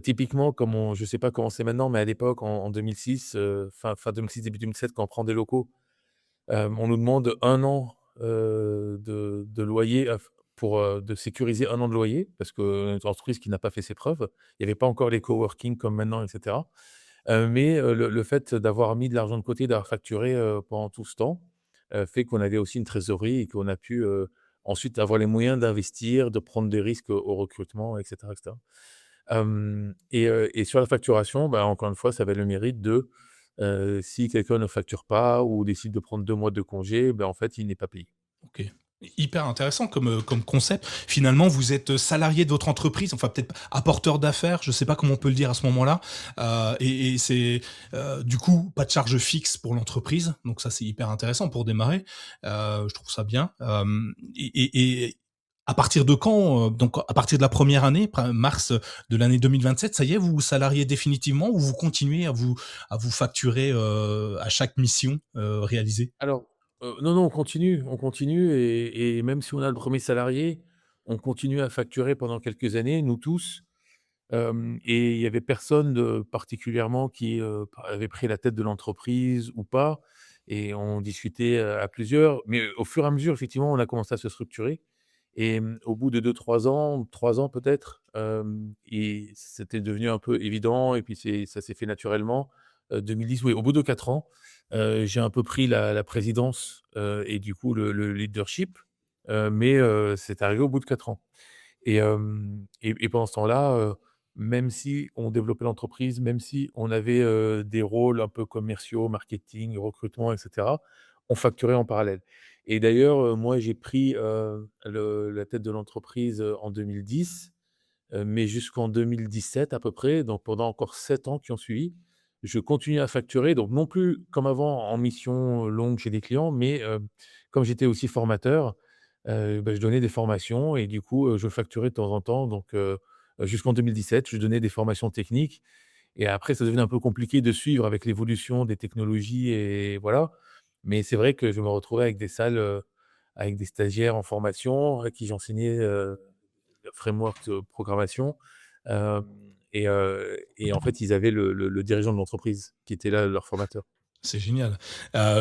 Typiquement, comme je ne sais pas comment c'est maintenant, mais à l'époque, en 2006, fin 2006, début 2007, quand on prend des locaux, on nous demande 1 an, de loyer pour, de sécuriser 1 an de loyer parce qu'on est une entreprise qui n'a pas fait ses preuves. Il n'y avait pas encore les coworking comme maintenant et cetera. Mais le fait d'avoir mis de l'argent de côté, d'avoir facturé, pendant tout ce temps, fait qu'on avait aussi une trésorerie et qu'on a pu, ensuite avoir les moyens d'investir, de prendre des risques au recrutement et cetera et cetera. Et sur la facturation, encore une fois, ça avait le mérite de, si quelqu'un ne facture pas ou décide de prendre 2 mois de congé, en fait, il n'est pas payé. OK. Hyper intéressant comme concept. Finalement, vous êtes salarié de votre entreprise, enfin peut-être apporteur d'affaires, je sais pas comment on peut le dire à ce moment-là. Et c'est, du coup, pas de charge fixe pour l'entreprise, donc ça, c'est hyper intéressant pour démarrer. Je trouve ça bien. Et à partir de quand, donc à partir de la première année, mars de l'année 2027, ça y est, vous vous salariez définitivement ou vous continuez à vous facturer, à chaque mission, réalisée? Alors, non, non, on continue et même si on a le premier salarié, on continue à facturer pendant quelques années, nous tous. Et il y avait personne de particulièrement qui, avait pris la tête de l'entreprise ou pas et on discutait, à plusieurs. Mais au fur et à mesure, effectivement, on a commencé à se structurer et au bout de 2 3 ans, 3 ans peut-être, et c'était devenu un peu évident et puis ça s'est fait naturellement. 2010, oui, au bout de 4 ans, j'ai un peu pris la présidence, et du coup le leadership, mais c'est arrivé au bout de 4 ans. Et pendant ce temps-là, même si on développait l'entreprise, même si on avait, des rôles un peu commerciaux, marketing, recrutement et cetera, on facturait en parallèle. Et d'ailleurs, moi j'ai pris, le la tête de l'entreprise, en 2010, mais jusqu'en 2017 à peu près, donc pendant encore 7 ans qui ont suivi, je continuais à facturer, donc non plus comme avant en mission longue chez des clients, mais comme j'étais aussi formateur, je donnais des formations et du coup, je facturais de temps en temps, donc jusqu'en 2017, je donnais des formations techniques et après ça devenait un peu compliqué de suivre avec l'évolution des technologies et voilà. Mais c'est vrai que je me retrouvais avec des salles, avec des stagiaires en formation à qui j'enseignais, framework de programmation, hem et en fait, ils avaient le dirigeant de l'entreprise qui était là, leur formateur. C'est génial.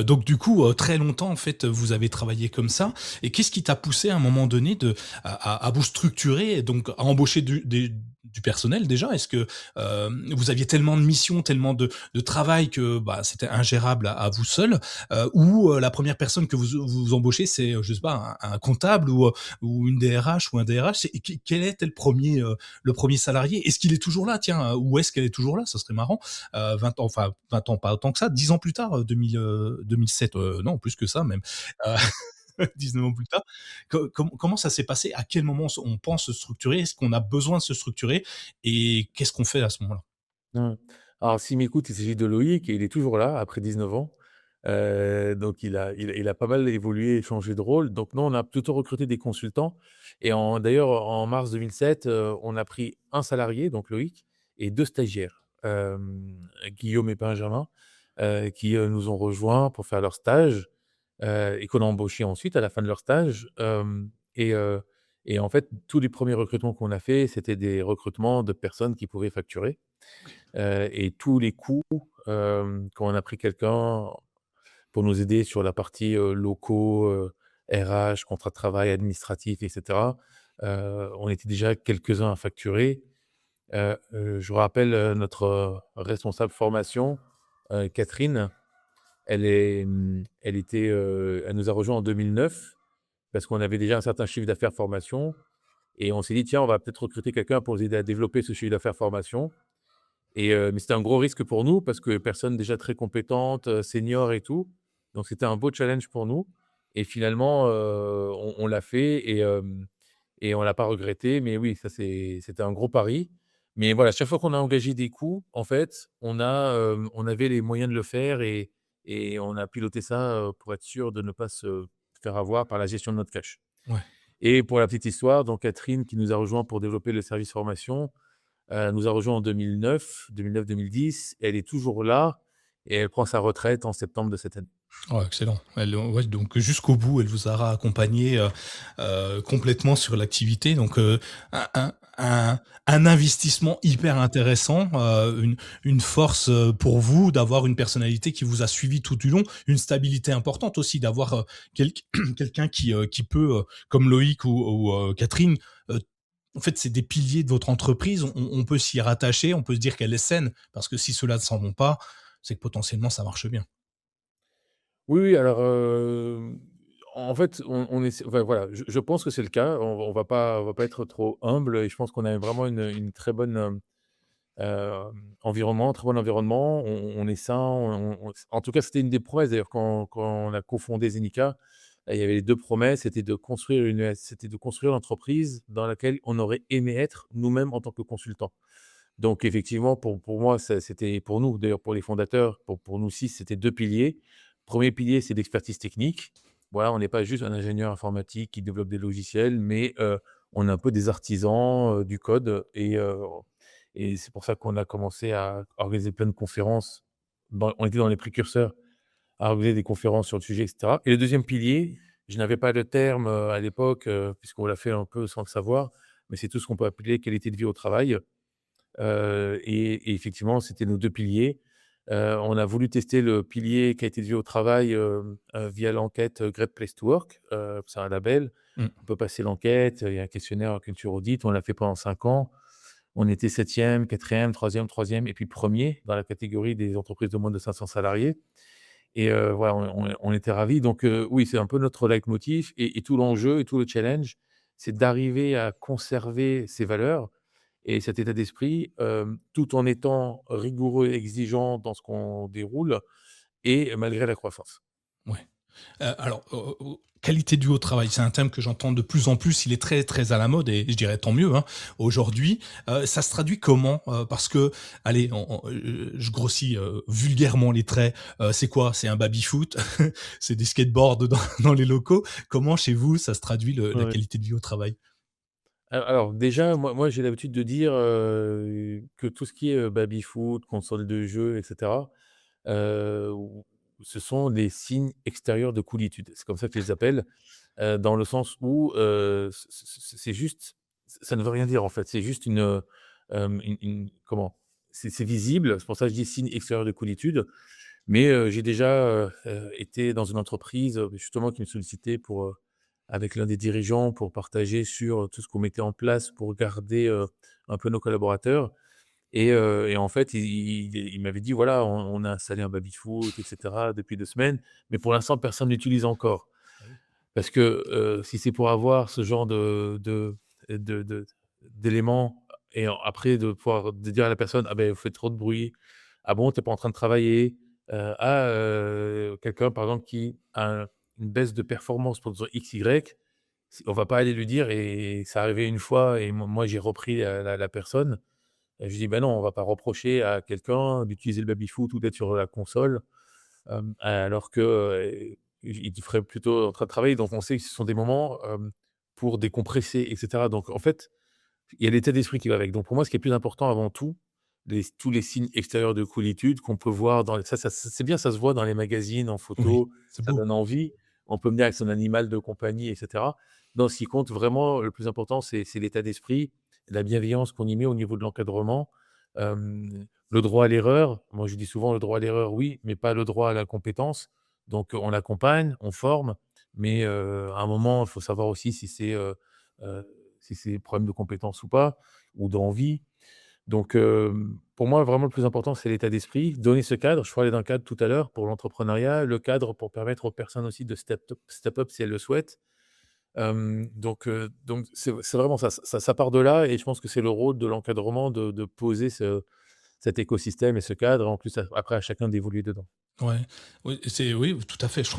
Donc du coup, très longtemps, en fait, vous avez travaillé comme ça et qu'est-ce qui t'a poussé à un moment donné à vous structurer et donc à embaucher du personnel déjà? Est-ce que, vous aviez tellement de missions, tellement de travail que, bah, c'était ingérable à vous seul? Ou, la première personne que vous embauchez, c'est, je sais pas, un comptable ou une DRH ou un DRH? C'est quel était le 1er salarié? Est-ce qu'il est toujours là, tiens? Ou est-ce qu'elle est toujours là? Ça serait marrant. 20 ans, enfin 20 ans, pas autant que ça, 10 ans plus tard, 2007, non, plus que ça même, heu, 19 ans plus tard. Comment ça s'est passé? À quel moment on pense se structurer? Est-ce qu'on a besoin de se structurer? Et qu'est-ce qu'on fait à ce moment-là? Mmh. Alors s'il m'écoute, il s'agit de Loïc et il est toujours là après 19 ans. Donc il a pas mal évolué et changé de rôle. Donc nous, on a plutôt recruté des consultants et d'ailleurs, en mars 2007, on a pris un salarié, donc Loïc, et 2 stagiaires, Guillaume et Benjamin, qui, nous ont rejoints pour faire leur stage, et qu'on a embauchés ensuite à la fin de leur stage. Et heu et en fait, tous les premiers recrutements qu'on a fait, c'était des recrutements de personnes qui pouvaient facturer. Et tous les coûts, quand on a pris quelqu'un pour nous aider sur la partie, locaux, RH, contrat de travail, administratif et cetera, on était déjà quelques-uns à facturer. Je vous rappelle, notre, responsable formation, Catherine, elle nous a rejoints en 2009 parce qu'on avait déjà un certain chiffre d'affaires formation et on s'est dit: «Tiens, on va peut-être recruter quelqu'un pour nous aider à développer ce chiffre d'affaires formation». Mais c'était un gros risque pour nous parce que personne déjà très compétente, senior et tout. Donc c'était un beau challenge pour nous et finalement, on l'a fait et on l'a pas regretté. Mais oui, c'était un gros pari. Mais voilà, chaque fois qu'on a engagé des coûts, en fait, on avait les moyens de le faire et on a piloté ça, pour être sûr de ne pas se faire avoir par la gestion de notre cash. Ouais. Et pour la petite histoire, donc Catherine qui nous a rejoints pour développer le service formation, nous a rejoints en 2009-2010. Elle est toujours là et elle prend sa retraite en septembre de cette année. Oh, excellent. Ouais, donc jusqu'au bout, elle vous aura accompagné, complètement sur l'activité. Donc, un investissement hyper intéressant, une force, pour vous d'avoir une personnalité qui vous a suivi tout du long, une stabilité importante aussi d'avoir, quelqu'un qui peut, comme Loïc ou Catherine, heu, en fait, c'est des piliers de votre entreprise. On peut s'y rattacher, on peut se dire qu'elle est saine, parce que si ceux-là ne s'en vont pas, c'est que potentiellement ça marche bien. Oui, oui, alors, en fait, on essaie enfin, voilà, je pense que c'est le cas. On va pas être trop humble et je pense qu'on a vraiment une très bonne, environnement, très bon environnement. On est sain, en tout cas, c'était une des promesses d'ailleurs quand on a cofondé Zenica. Il y avait les 2 promesses, c'était de construire l'entreprise dans laquelle on aurait aimé être nous-mêmes en tant que consultants. Donc effectivement, pour moi, c'était pour nous, d'ailleurs pour les fondateurs, pour nous 6, c'était 2 piliers. Premier pilier, c'est l'expertise technique. Voilà, on n'est pas juste un ingénieur informatique qui développe des logiciels, mais on est un peu des artisans, du code et c'est pour ça qu'on a commencé à organiser plein de conférences. On était dans les précurseurs à organiser des conférences sur le sujet et cetera. Et le deuxième pilier, je n'avais pas de terme, à l'époque, puisqu'on l'a fait un peu sans le savoir, mais c'est tout ce qu'on peut appeler qualité de vie au travail. Et effectivement, c'était nos 2 piliers. On a voulu tester le pilier qualité de vie au travail, via l'enquête, Great Place to Work. C'est un label. Mmh. On peut passer l'enquête, il y a un questionnaire Culture Audit. On l'a fait pendant 5 ans. On était 7e, 4e, 3e, 3e et puis 1er dans la catégorie des entreprises de moins de 500 salariés et voilà, on était ravis. Donc oui, c'est un peu notre leitmotiv et tout l'enjeu et tout le challenge, c'est d'arriver à conserver ces valeurs et cet état d'esprit, tout en étant rigoureux et exigeant dans ce qu'on déroule et malgré la croissance. Ouais. Alors, qualité de vie au travail, c'est un thème que j'entends de plus en plus. Il est très, très à la mode et je dirais tant mieux, hein, aujourd'hui. Ça se traduit comment? Parce que, allez, je grossis, vulgairement les traits. C'est quoi? C'est un baby-foot? C'est des skateboards dans les locaux? Comment chez vous ça se traduit la Ouais. qualité de vie au travail? Alors déjà, moi j'ai l'habitude de dire, que tout ce qui est, baby-foot, console de jeux et cetera, ou ce sont des signes extérieurs de coolitude. C'est comme ça que je les appelle, dans le sens où, c'est juste ça ne veut rien dire en fait. C'est juste une comment? C'est visible, c'est pour ça que je dis signe extérieur de coolitude. Mais j'ai déjà, été dans une entreprise, justement qui me sollicitait pour, avec l'un des dirigeants pour partager sur tout ce qu'on mettait en place pour garder, un peu nos collaborateurs et en fait, il m'avait dit: «Voilà, on a installé un baby-foot et cetera depuis 2 semaines, mais pour l'instant personne n'utilise encore». Ah oui. Parce que, si c'est pour avoir ce genre de d'éléments et après de pouvoir de dire à la personne: «Ah ben vous faites trop de bruit. Ah bon, tu es pas en train de travailler?» Quelqu'un par exemple qui a une baisse de performance pour raison X, Y, on va pas aller lui dire et ça arrivé une fois et moi j'ai repris la personne et je dis: «Bah non, on va pas reprocher à quelqu'un d'utiliser le baby-foot ou d'être sur la console, alors que, il ferait plutôt en train de travailler». Donc on sait que ce sont des moments, pour décompresser et cetera. Donc en fait, il y a l'état d'esprit qui va avec. Donc pour moi, ce qui est plus important avant tout, tous les signes extérieurs de coolitude qu'on peut voir dans ça c'est bien, ça se voit dans les magazines, en Oui, photo, c'est ça beau. donne envie. On peut venir avec son animal de compagnie et cetera. Non, ce qui compte vraiment, le plus important, c'est l'état d'esprit, la bienveillance qu'on y met au niveau de l'encadrement, le droit à l'erreur. Moi, je dis souvent: «Le droit à l'erreur, oui, mais pas le droit à la compétence». Donc on accompagne, on forme, mais à un moment, il faut savoir aussi heu, si c'est problème de compétence ou pas, ou d'envie. Donc, pour moi, vraiment, le plus important, c'est l'état d'esprit. Donner ce cadre, je parlais d'un cadre tout à l'heure pour l'entrepreneuriat, le cadre pour permettre aux personnes aussi de step up si elles le souhaitent. Donc c'est vraiment ça. Ça part de là et je pense que c'est le rôle de l'encadrement de poser cet écosystème et ce cadre. En plus, après, à chacun d'évoluer dedans. Ouais, oui, c'est oui, tout à fait. Je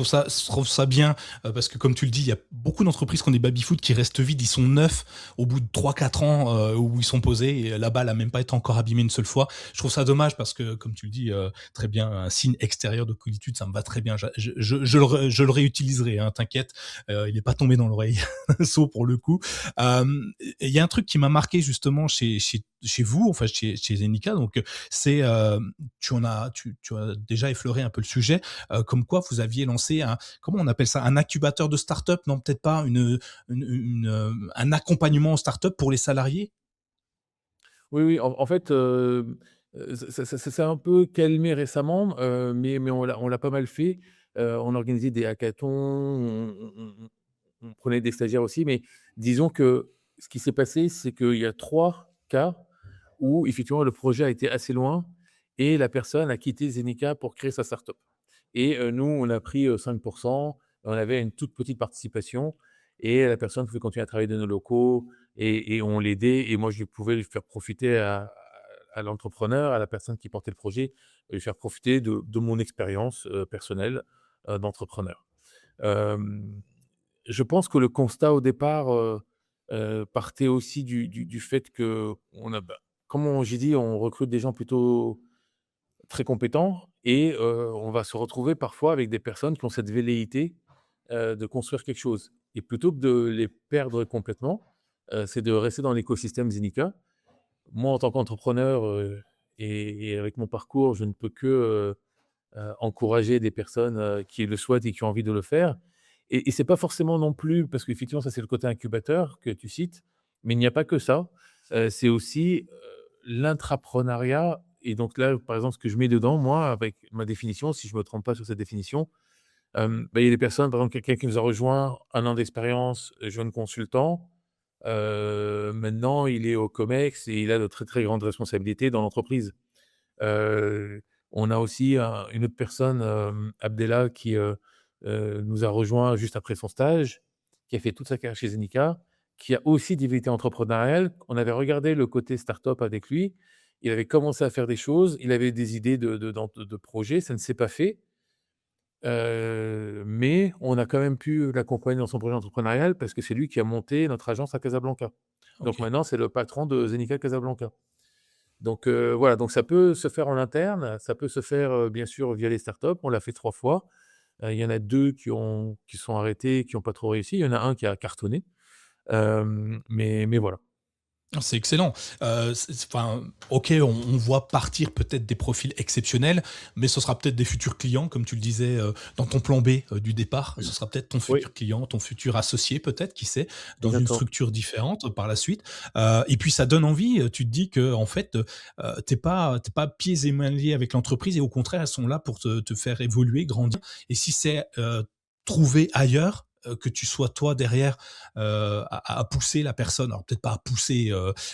trouve ça bien, parce que comme tu le dis, il y a beaucoup d'entreprises qui ont des baby-foot qui restent vides. Ils sont neufs au bout de 3 4 ans, où ils sont posés et la balle a même pas été encore abîmée une seule fois. Je trouve ça dommage parce que comme tu le dis, très bien, un signe extérieur de coolitude, ça me va très bien. Je le réutiliserai, hein, t'inquiète, il est pas tombé dans l'oreille saut pour le coup. Et il y a un truc qui m'a marqué justement chez vous, enfin chez Zenica, donc c'est, tu as déjà effleuré un peu le sujet, comme quoi vous aviez lancé un, comment on appelle ça? Un incubateur de start-up? Non, peut-être pas, un accompagnement aux start-up pour les salariés? Oui, oui, en fait, ça s'est un peu calmé récemment, mais on l'a pas mal fait. On organisait des hackathons, on prenait des stagiaires aussi, mais disons que ce qui s'est passé, c'est qu'il y a 3 cas où effectivement le projet a été assez loin et la personne a quitté Zenica pour créer sa start-up et nous, on a pris, 5. On avait une toute petite participation et la personne pouvait continuer à travailler dans nos locaux et on l'aidait et moi je pouvais lui faire profiter à l'entrepreneur, à la personne qui portait le projet, lui faire profiter de mon expérience, personnelle, d'entrepreneur. Hem, je pense que le constat au départ, partait aussi du fait qu'on a comme j'ai dit, on recrute des gens plutôt très compétents et on va se retrouver parfois avec des personnes qui ont cette velléité, de construire quelque chose et plutôt que de les perdre complètement, c'est de rester dans l'écosystème Zenica. Moi, en tant qu'entrepreneur, et avec mon parcours, je ne peux que, encourager des personnes, qui le souhaitent et qui ont envie de le faire et c'est pas forcément non plus parce qu'effectivement, ça, c'est le côté incubateur que tu cites, mais il n'y a pas que ça. C'est aussi, l'intrapreneuriat et donc là, par exemple, ce que je mets dedans, moi, avec ma définition, si je ne me trompe pas sur cette définition, il y a des personnes, par exemple, quelqu'un qui nous a rejoint, 1 an d'expérience, jeune consultant, maintenant il est au COMEX et il a de très, très grandes responsabilités dans l'entreprise. Heu, on a aussi une autre personne, Abdellah qui, nous a rejoint juste après son stage, qui a fait toute sa carrière chez Zenica, qui a aussi des velléités entrepreneuriales. On avait regardé le côté start-up avec lui. Il avait commencé à faire des choses, il avait des idées de projets, ça ne s'est pas fait, mais on a quand même pu l'accompagner dans son projet entrepreneurial parce que c'est lui qui a monté notre agence à Casablanca. Donc OK. maintenant, c'est le patron de Zenica Casablanca. Donc voilà, donc ça peut se faire en interne, ça peut se faire, bien sûr via les startups. On l'a fait 3 fois. Il y en a 2 qui sont arrêtés, qui n'ont pas trop réussi. Il y en a un qui a cartonné, mais voilà. Ah, c'est excellent. Enfin, OK, on voit partir peut-être des profils exceptionnels, mais ce sera peut-être des futurs clients, comme tu le disais, dans ton plan B, du départ. Ce sera peut-être ton Oui, futur client, ton futur associé peut-être, qui sait, dans une exactement. structure différente par la suite. Et puis ça donne envie, tu te dis que en fait, tu pas pieds et mains liés avec l'entreprise et au contraire, elles sont là pour te faire évoluer, grandir et si c'est, trouvé ailleurs, que tu sois toi derrière à pousser la personne, alors peut-être pas à pousser,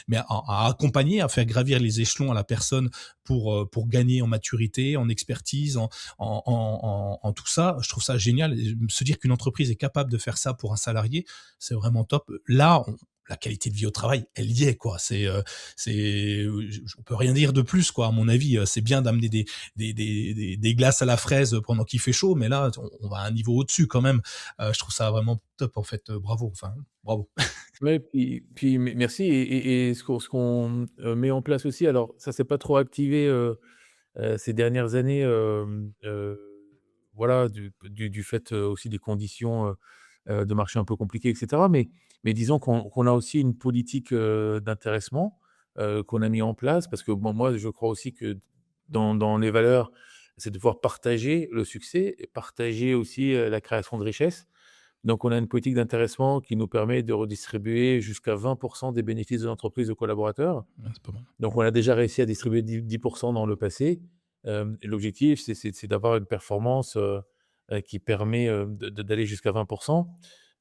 mais à accompagner, à faire gravir les échelons à la personne pour gagner en maturité, en expertise, en tout ça. Je trouve ça génial. Et se dire qu'une entreprise est capable de faire ça pour un salarié, c'est vraiment top. Là, la qualité de vie au travail, elle y est, quoi. On peut rien dire de plus, quoi. À mon avis, c'est bien d'amener des glaces à la fraise pendant qu'il fait chaud, mais là, on va à un niveau au-dessus quand même. Je trouve ça vraiment top, en fait. Bravo, enfin, bravo. Ouais, puis merci et ce qu'on met en place aussi, alors ça s'est pas trop activé, ces dernières années, voilà, du fait, aussi des conditions, de marché un peu compliquées et cetera. Mais disons qu'on a aussi une politique, d'intéressement, qu'on a mis en place parce que bon, moi, je crois aussi que dans les valeurs, c'est de pouvoir partager le succès et partager aussi, la création de richesse. Donc on a une politique d'intéressement qui nous permet de redistribuer jusqu'à 20 des bénéfices de l'entreprise aux collaborateurs. Ouais, c'est pas mal. Donc on a déjà réussi à distribuer 10 dans le passé. Et l'objectif, c'est d'avoir une performance, qui permet, d'aller jusqu'à 20.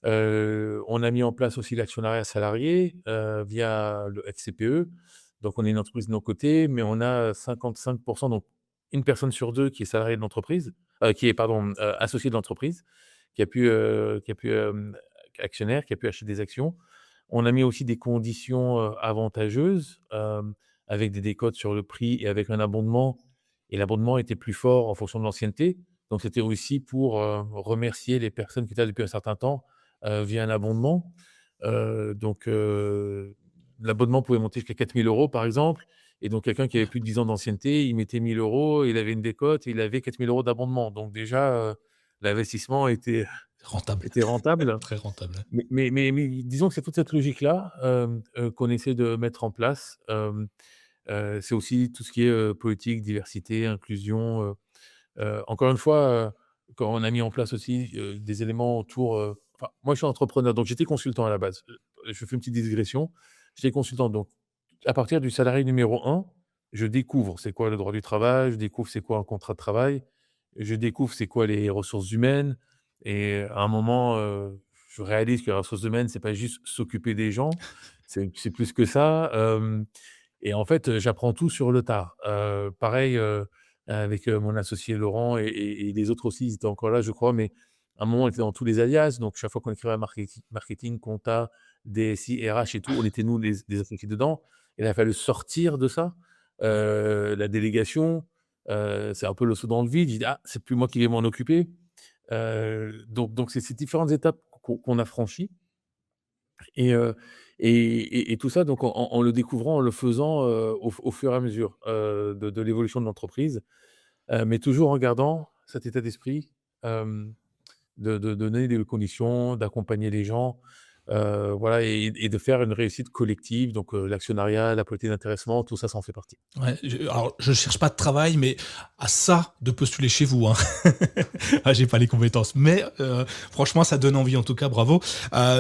On a mis en place aussi l'actionnariat salarié, via le FCPE. Donc on est une entreprise de nos côtés, mais on a 55, donc une personne sur 2 qui est salariée de l'entreprise, qui est pardon, associée de l'entreprise, qui a pu actionnaire, qui a pu acheter des actions. On a mis aussi des conditions, avantageuses, avec des décotes sur le prix et avec un abondement et l'abondement était plus fort en fonction de l'ancienneté. Donc c'était aussi pour, remercier les personnes qui étaient là depuis un certain temps, via un abondement. L'abonnement pouvait monter jusqu'à 4 000 € par exemple et donc quelqu'un qui avait plus de 10 ans d'ancienneté, il mettait 1 000 €, il avait une décote et il avait 4 000 € d'abondement. Donc déjà, l'investissement était Rentable, était rentable. très rentable. Mais disons que c'est toute cette logique-là, qu'on essaie de mettre en place. C'est aussi tout ce qui est, politique, diversité, inclusion, encore une fois, quand on a mis en place aussi, des éléments autour, enfin, moi, je suis entrepreneur, donc j'étais consultant à la base. Je fais une petite digression. J'étais consultant, donc à partir du salarié numéro un, je découvre c'est quoi le droit du travail, je découvre c'est quoi un contrat de travail, je découvre c'est quoi les ressources humaines et à un moment, je réalise que les ressources humaines, c'est pas juste s'occuper des gens, c'est plus que ça, et en fait, j'apprends tout sur le tard. Pareil, avec, mon associé Laurent et les autres aussi, ils étaient encore là, je crois, mais à un moment, on était dans tous les alias, donc chaque fois qu'on écrivait marketing, compta, DSI, RH et tout, on était nous les associés dedans. Il a fallu sortir de ça. La délégation, c'est un peu le saut dans le vide. Je dis: «Ah, c'est plus moi qui vais m'en occuper». Donc c'est ces différentes étapes qu'on a franchies et et tout ça donc en le découvrant, en le faisant, au fur et à mesure, de l'évolution de l'entreprise, mais toujours en gardant cet état d'esprit, de donner des conditions, d'accompagner les gens, voilà et de faire une réussite collective donc l'actionnariat, la politique d'intéressement, tout ça, ça en fait partie. Ouais, alors je cherche pas de travail, mais à ça de postuler chez vous, hein. Ah, j'ai pas les compétences, mais franchement, ça donne envie en tout cas, bravo.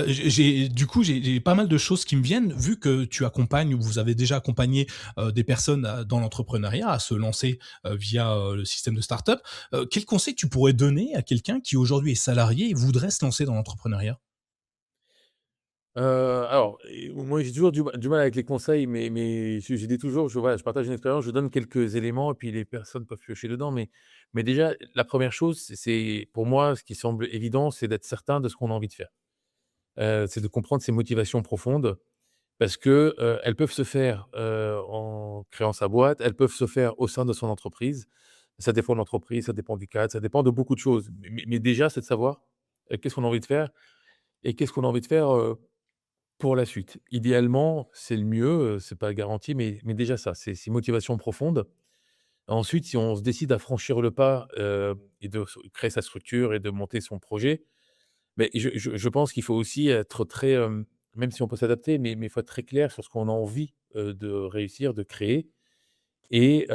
J'ai pas mal de choses qui me viennent, vu que tu accompagnes ou vous avez déjà accompagné, des personnes, dans l'entrepreneuriat à se lancer, via, le système de start-up. Quel conseil tu pourrais donner à quelqu'un qui aujourd'hui est salarié et voudrait se lancer dans l'entrepreneuriat? Alors moi j'ai toujours du mal avec les conseils, mais je dis toujours, voilà, je partage une expérience, je donne quelques éléments et puis les personnes peuvent piocher dedans. Mais déjà, la première chose, c'est pour moi, ce qui semble évident, c'est d'être certain de ce qu'on a envie de faire. C'est de comprendre ses motivations profondes parce que, elles peuvent se faire, en créant sa boîte, elles peuvent se faire au sein de son entreprise. Ça dépend de l'entreprise, ça dépend du cadre, ça dépend de beaucoup de choses. Mais déjà, c'est de savoir, qu'est-ce qu'on a envie de faire et qu'est-ce qu'on a envie de faire, pour la suite. Idéalement, c'est le mieux, c'est pas garanti, mais déjà ça, c'est motivation profonde. Ensuite, si on se décide à franchir le pas, et de créer sa structure et de monter son projet, mais je pense qu'il faut aussi être très, même si on peut s'adapter, mais il faut être très clair sur ce qu'on a envie, de réussir, de créer et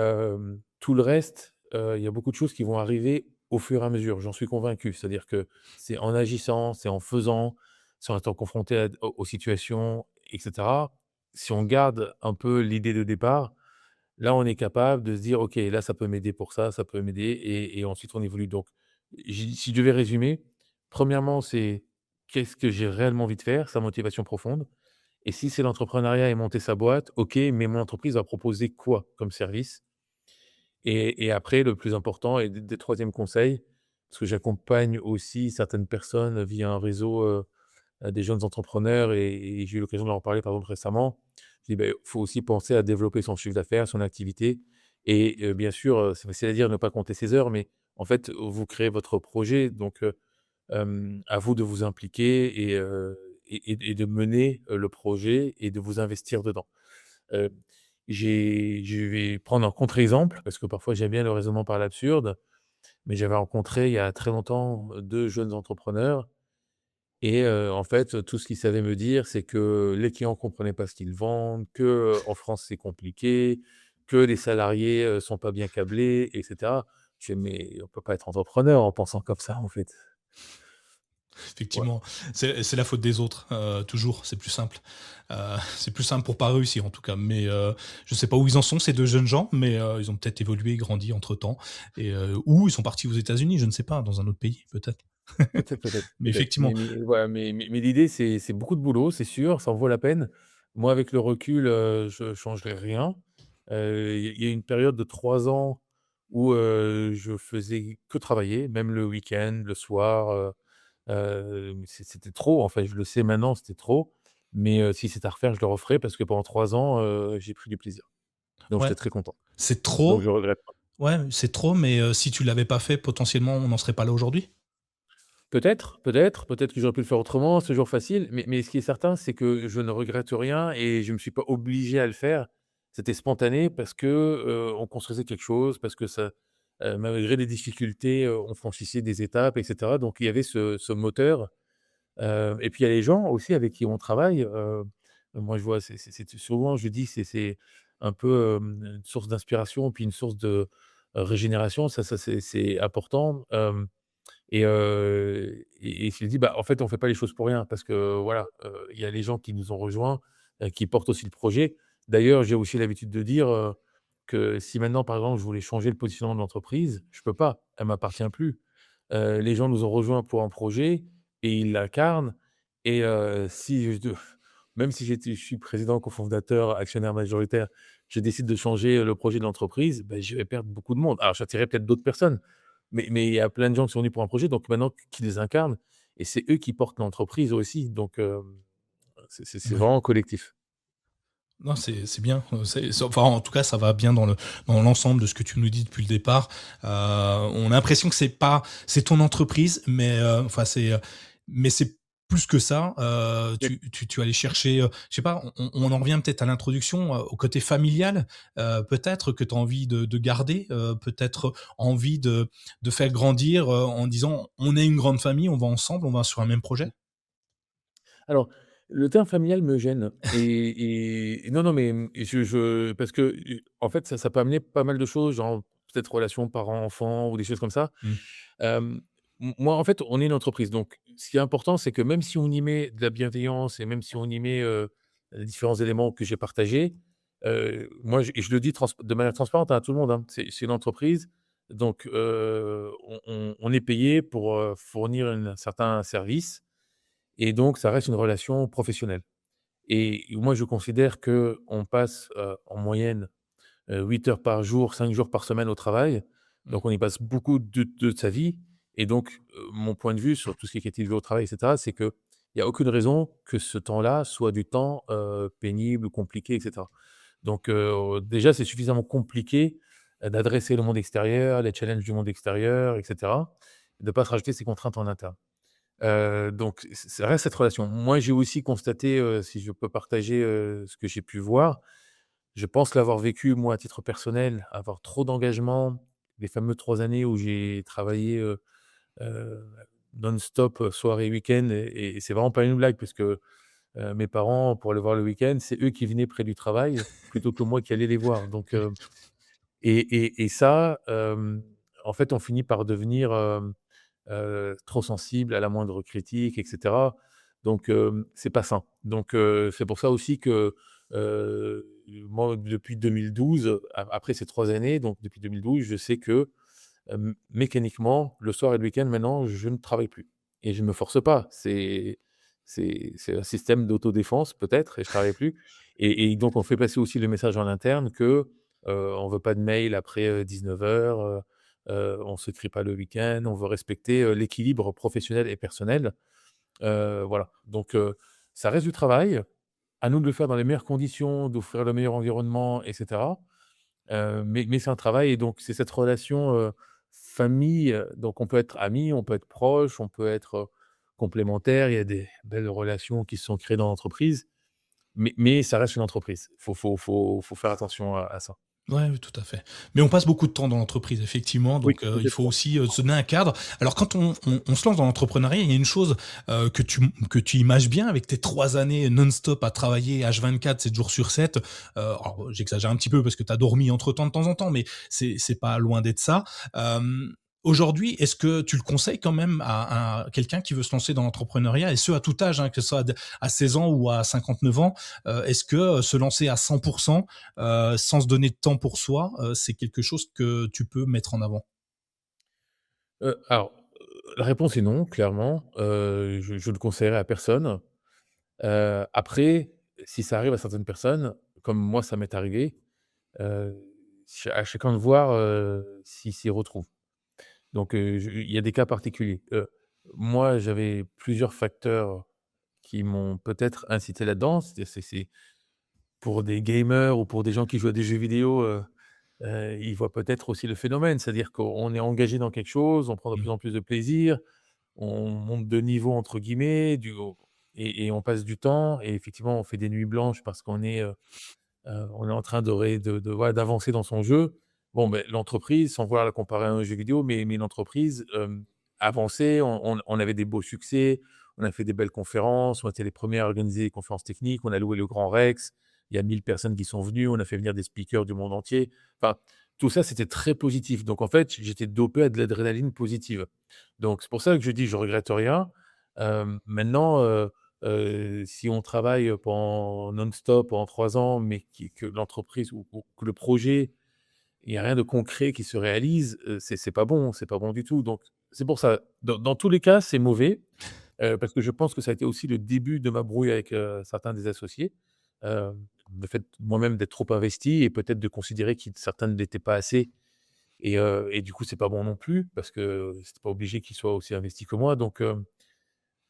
tout le reste, il y a beaucoup de choses qui vont arriver au fur et à mesure, j'en suis convaincu. C'est-à-dire que c'est en agissant, c'est en faisant, c'est en étant confronté aux situations et cetera. Si on garde un peu l'idée de départ, là, on est capable de se dire: «OK, là, ça peut m'aider pour ça peut m'aider» et ensuite on évolue. Donc si je devais résumer, premièrement, c'est qu'est-ce que j'ai réellement envie de faire? Sa motivation profonde et si c'est l'entrepreneuriat et monter sa boîte, OK, mais mon entreprise va proposer quoi comme service? Et après le plus important et des 3 conseils, parce que j'accompagne aussi certaines personnes via un réseau, des jeunes entrepreneurs et j'ai eu l'occasion de leur en parler par exemple récemment. Je dis: «Beh, faut aussi penser à développer son chiffre d'affaires, son activité» et bien sûr, c'est facile à dire ne pas compter ses heures, mais en fait, vous créez votre projet donc à vous de vous impliquer et de mener, le projet et de vous investir dedans. Heu, je vais prendre un contre-exemple parce que parfois j'aime bien le raisonnement par l'absurde, mais j'avais rencontré il y a très longtemps, 2 jeunes entrepreneurs et en fait, tout ce qu'ils savaient me dire, c'est que les clients ne comprenaient pas ce qu'ils vendent, que en France, c'est compliqué, que les salariés, sont pas bien câblés et cetera. Je fais: «Mais on peut pas être entrepreneur en pensant comme ça, en fait». Ouais. Effectivement, c'est la faute des autres, toujours, c'est plus simple. C'est plus simple pour pas réussir en tout cas, mais je sais pas où ils en sont ces 2 jeunes gens, mais ils ont peut-être évolué, grandi entre-temps et ou ils sont partis aux États-Unis, je ne sais pas, dans un autre pays peut-être. Peut-être, peut-être, Mais peut-être. effectivement, Mais voilà, mais l'idée, c'est beaucoup de boulot, c'est sûr, ça en vaut la peine. Moi, avec le recul, je changerais rien. Il y a une période de 3 ans où, je faisais que travailler, même le week-end, le soir, c'était trop, en fait. Je le sais maintenant, c'était trop. Mais, si c'est à refaire, je le referais parce que pendant 3 ans, j'ai pris du plaisir. Donc ouais, j'étais très content. c'est Donc trop, je regrette pas. ouais, c'est trop, mais si tu l'avais pas fait, potentiellement, on n'en serait pas là aujourd'hui? Peut-être que j'aurais pu le faire autrement, c'est toujours facile, mais ce qui est certain, c'est que je ne regrette rien et je me suis pas obligé à le faire. C'était spontané parce que, on construisait quelque chose, parce que ça, malgré les difficultés, on franchissait des étapes et cetera. Donc il y avait ce moteur, et puis il y a les gens aussi avec qui on travaille, moi je vois, c'est souvent je dis c'est un peu, une source d'inspiration, puis une source de, régénération. Ça c'est important, et je me dis: «Bah, en fait, on fait pas les choses pour rien» parce que voilà, il y a les gens qui nous ont rejoints, qui portent aussi le projet. D'ailleurs, j'ai aussi l'habitude de dire, que si maintenant, par exemple, je voulais changer le positionnement de l'entreprise, je peux pas, elle m'appartient plus. Les gens nous ont rejoints pour un projet et ils l'incarnent et si je de même si je suis président, cofondateur, actionnaire majoritaire, je décide de changer, le projet de l'entreprise, bah, je vais perdre beaucoup de monde. Alors j'attirerai peut-être d'autres personnes, mais il y a plein de gens qui sont venus pour un projet, donc maintenant qui les incarnent et c'est eux qui portent l'entreprise aussi, donc c'est Ouais. vraiment collectif. Non, c'est bien, enfin, en tout cas, ça va bien dans l'ensemble de ce que tu nous dis depuis le départ. On a l'impression que c'est ton entreprise, mais enfin, mais c'est plus que ça. Tu allais chercher, je sais pas, on en revient peut-être à l'introduction, au côté familial, peut-être que tu as envie de garder, peut-être envie de faire grandir, en disant: «On est une grande famille, on va ensemble, on va sur un même projet». Alors, le terme familial me gêne et non, non, mais je parce que, en fait, ça peut amener pas mal de choses, genre peut-être relation parents-enfants ou des choses comme ça. Mmh. Moi, en fait, on est une entreprise, donc ce qui est important, c'est que même si on y met de la bienveillance et même si on y met, les différents éléments que j'ai partagés, moi, je le dis de manière transparente à tout le monde, hein, c'est une entreprise, donc on est payé pour, fournir un certain service et donc ça reste une relation professionnelle et moi, je considère qu'on passe, en moyenne, 8 heures par jour, 5 jours par semaine au travail. Mmh. Donc on y passe beaucoup de sa vie et donc mon point de vue sur tout ce qui est qualité de vie au travail et cetera, c'est qu'il y a aucune raison que ce temps-là soit du temps, pénible, compliqué et cetera. Donc déjà, c'est suffisamment compliqué, d'adresser le monde extérieur, les challenges du monde extérieur et cetera, de ne pas se rajouter ces contraintes en interne. Donc ça reste cette relation. Moi, j'ai aussi constaté, si je peux partager, ce que j'ai pu voir, je pense l'avoir vécu moi à titre personnel, avoir trop d'engagement, les fameux 3 années où j'ai travaillé, heu, non-stop, soir et week-end et c'est vraiment pas une blague parce que, mes parents pour aller voir le week-end, c'est eux qui venaient près du travail plutôt que moi qui allais les voir. Donc et ça, en fait, on finit par devenir, trop sensible à la moindre critique et cetera. Donc c'est pas sain. Donc c'est pour ça aussi que, moi depuis 2012, après ces 3 années, donc depuis 2012, je sais que, mécaniquement, le soir et le week-end maintenant, je ne travaille plus et je ne me force pas. C'est un système d'autodéfense peut-être et je travaille plus et donc on fait passer aussi le message en interne que, on veut pas de mail après, 19:00, on se crie pas le week-end, on veut respecter, l'équilibre professionnel et personnel. Voilà, donc ça reste du travail, à nous de le faire dans les meilleures conditions, d'offrir le meilleur environnement et cetera. Mais c'est un travail et donc c'est cette relation, famille, donc on peut être amis, on peut être proche, on peut être, complémentaires. Il y a des belles relations qui se sont créées dans l'entreprise, mais ça reste une entreprise. Faut faire attention à ça. Ouais, oui, tout à fait. Mais on passe beaucoup de temps dans l'entreprise, effectivement, Oui, donc il faut complètement. aussi, se donner un cadre. Alors quand on se lance dans l'entrepreneuriat, il y a une chose, que tu images bien avec tes 3 années non-stop à travailler H24, 7 jours sur 7. Alors j'exagère un petit peu parce que tu as dormi entre-temps de temps en temps, mais c'est pas loin d'être ça. Hem, Aujourd'hui, est-ce que tu le conseilles quand même à quelqu'un qui veut se lancer dans l'entrepreneuriat et ce à tout âge, hein, que ce soit à 16 ans ou à 59 ans? Est-ce que, se lancer à 100 sans se donner de temps pour soi, c'est quelque chose que tu peux mettre en avant? Alors, la réponse est non, clairement. Je le conseillerais à personne. Après, si ça arrive à certaines personnes, comme moi ça m'est arrivé, heu, à chacun de voir, s'il s'y retrouve. Donc, il y a des cas particuliers. Moi, j'avais plusieurs facteurs qui m'ont peut-être incité là-dedans. C'est pour des gamers ou pour des gens qui jouent à des jeux vidéo, ils voient peut-être aussi le phénomène. C'est-à-dire qu'on est engagé dans quelque chose, on prend de Mmh. plus en plus de plaisir, on monte de niveau entre guillemets, et on passe du temps et effectivement on fait des nuits blanches parce on est en train de voilà, d'avancer dans son jeu. Bon, beh, l'entreprise, sans vouloir la comparer à un jeu vidéo, mais l'entreprise, avançait, on avait des beaux succès, on a fait des belles conférences, on était les premiers à organiser des conférences techniques, on a loué le Grand Rex, il y a 1000 personnes qui sont venues, on a fait venir des speakers du monde entier. Enfin, tout ça, c'était très positif. Donc en fait, j'étais dopé à de l'adrénaline positive. Donc c'est pour ça que je dis: «Je regrette rien». Maintenant, si on travaille, pendant non-stop pendant 3 ans, mais que l'entreprise ou que le projet, il y a rien de concret qui se réalise, c'est pas bon du tout. Donc c'est pour ça, dans tous les cas, c'est mauvais, parce que je pense que ça a été aussi le début de ma brouille avec, certains des associés. Le fait moi-même d'être trop investi et peut-être de considérer certains ne l'étaient pas assez et du coup, c'est pas bon non plus parce que c'était pas obligé qu'ils soient aussi investis que moi. Donc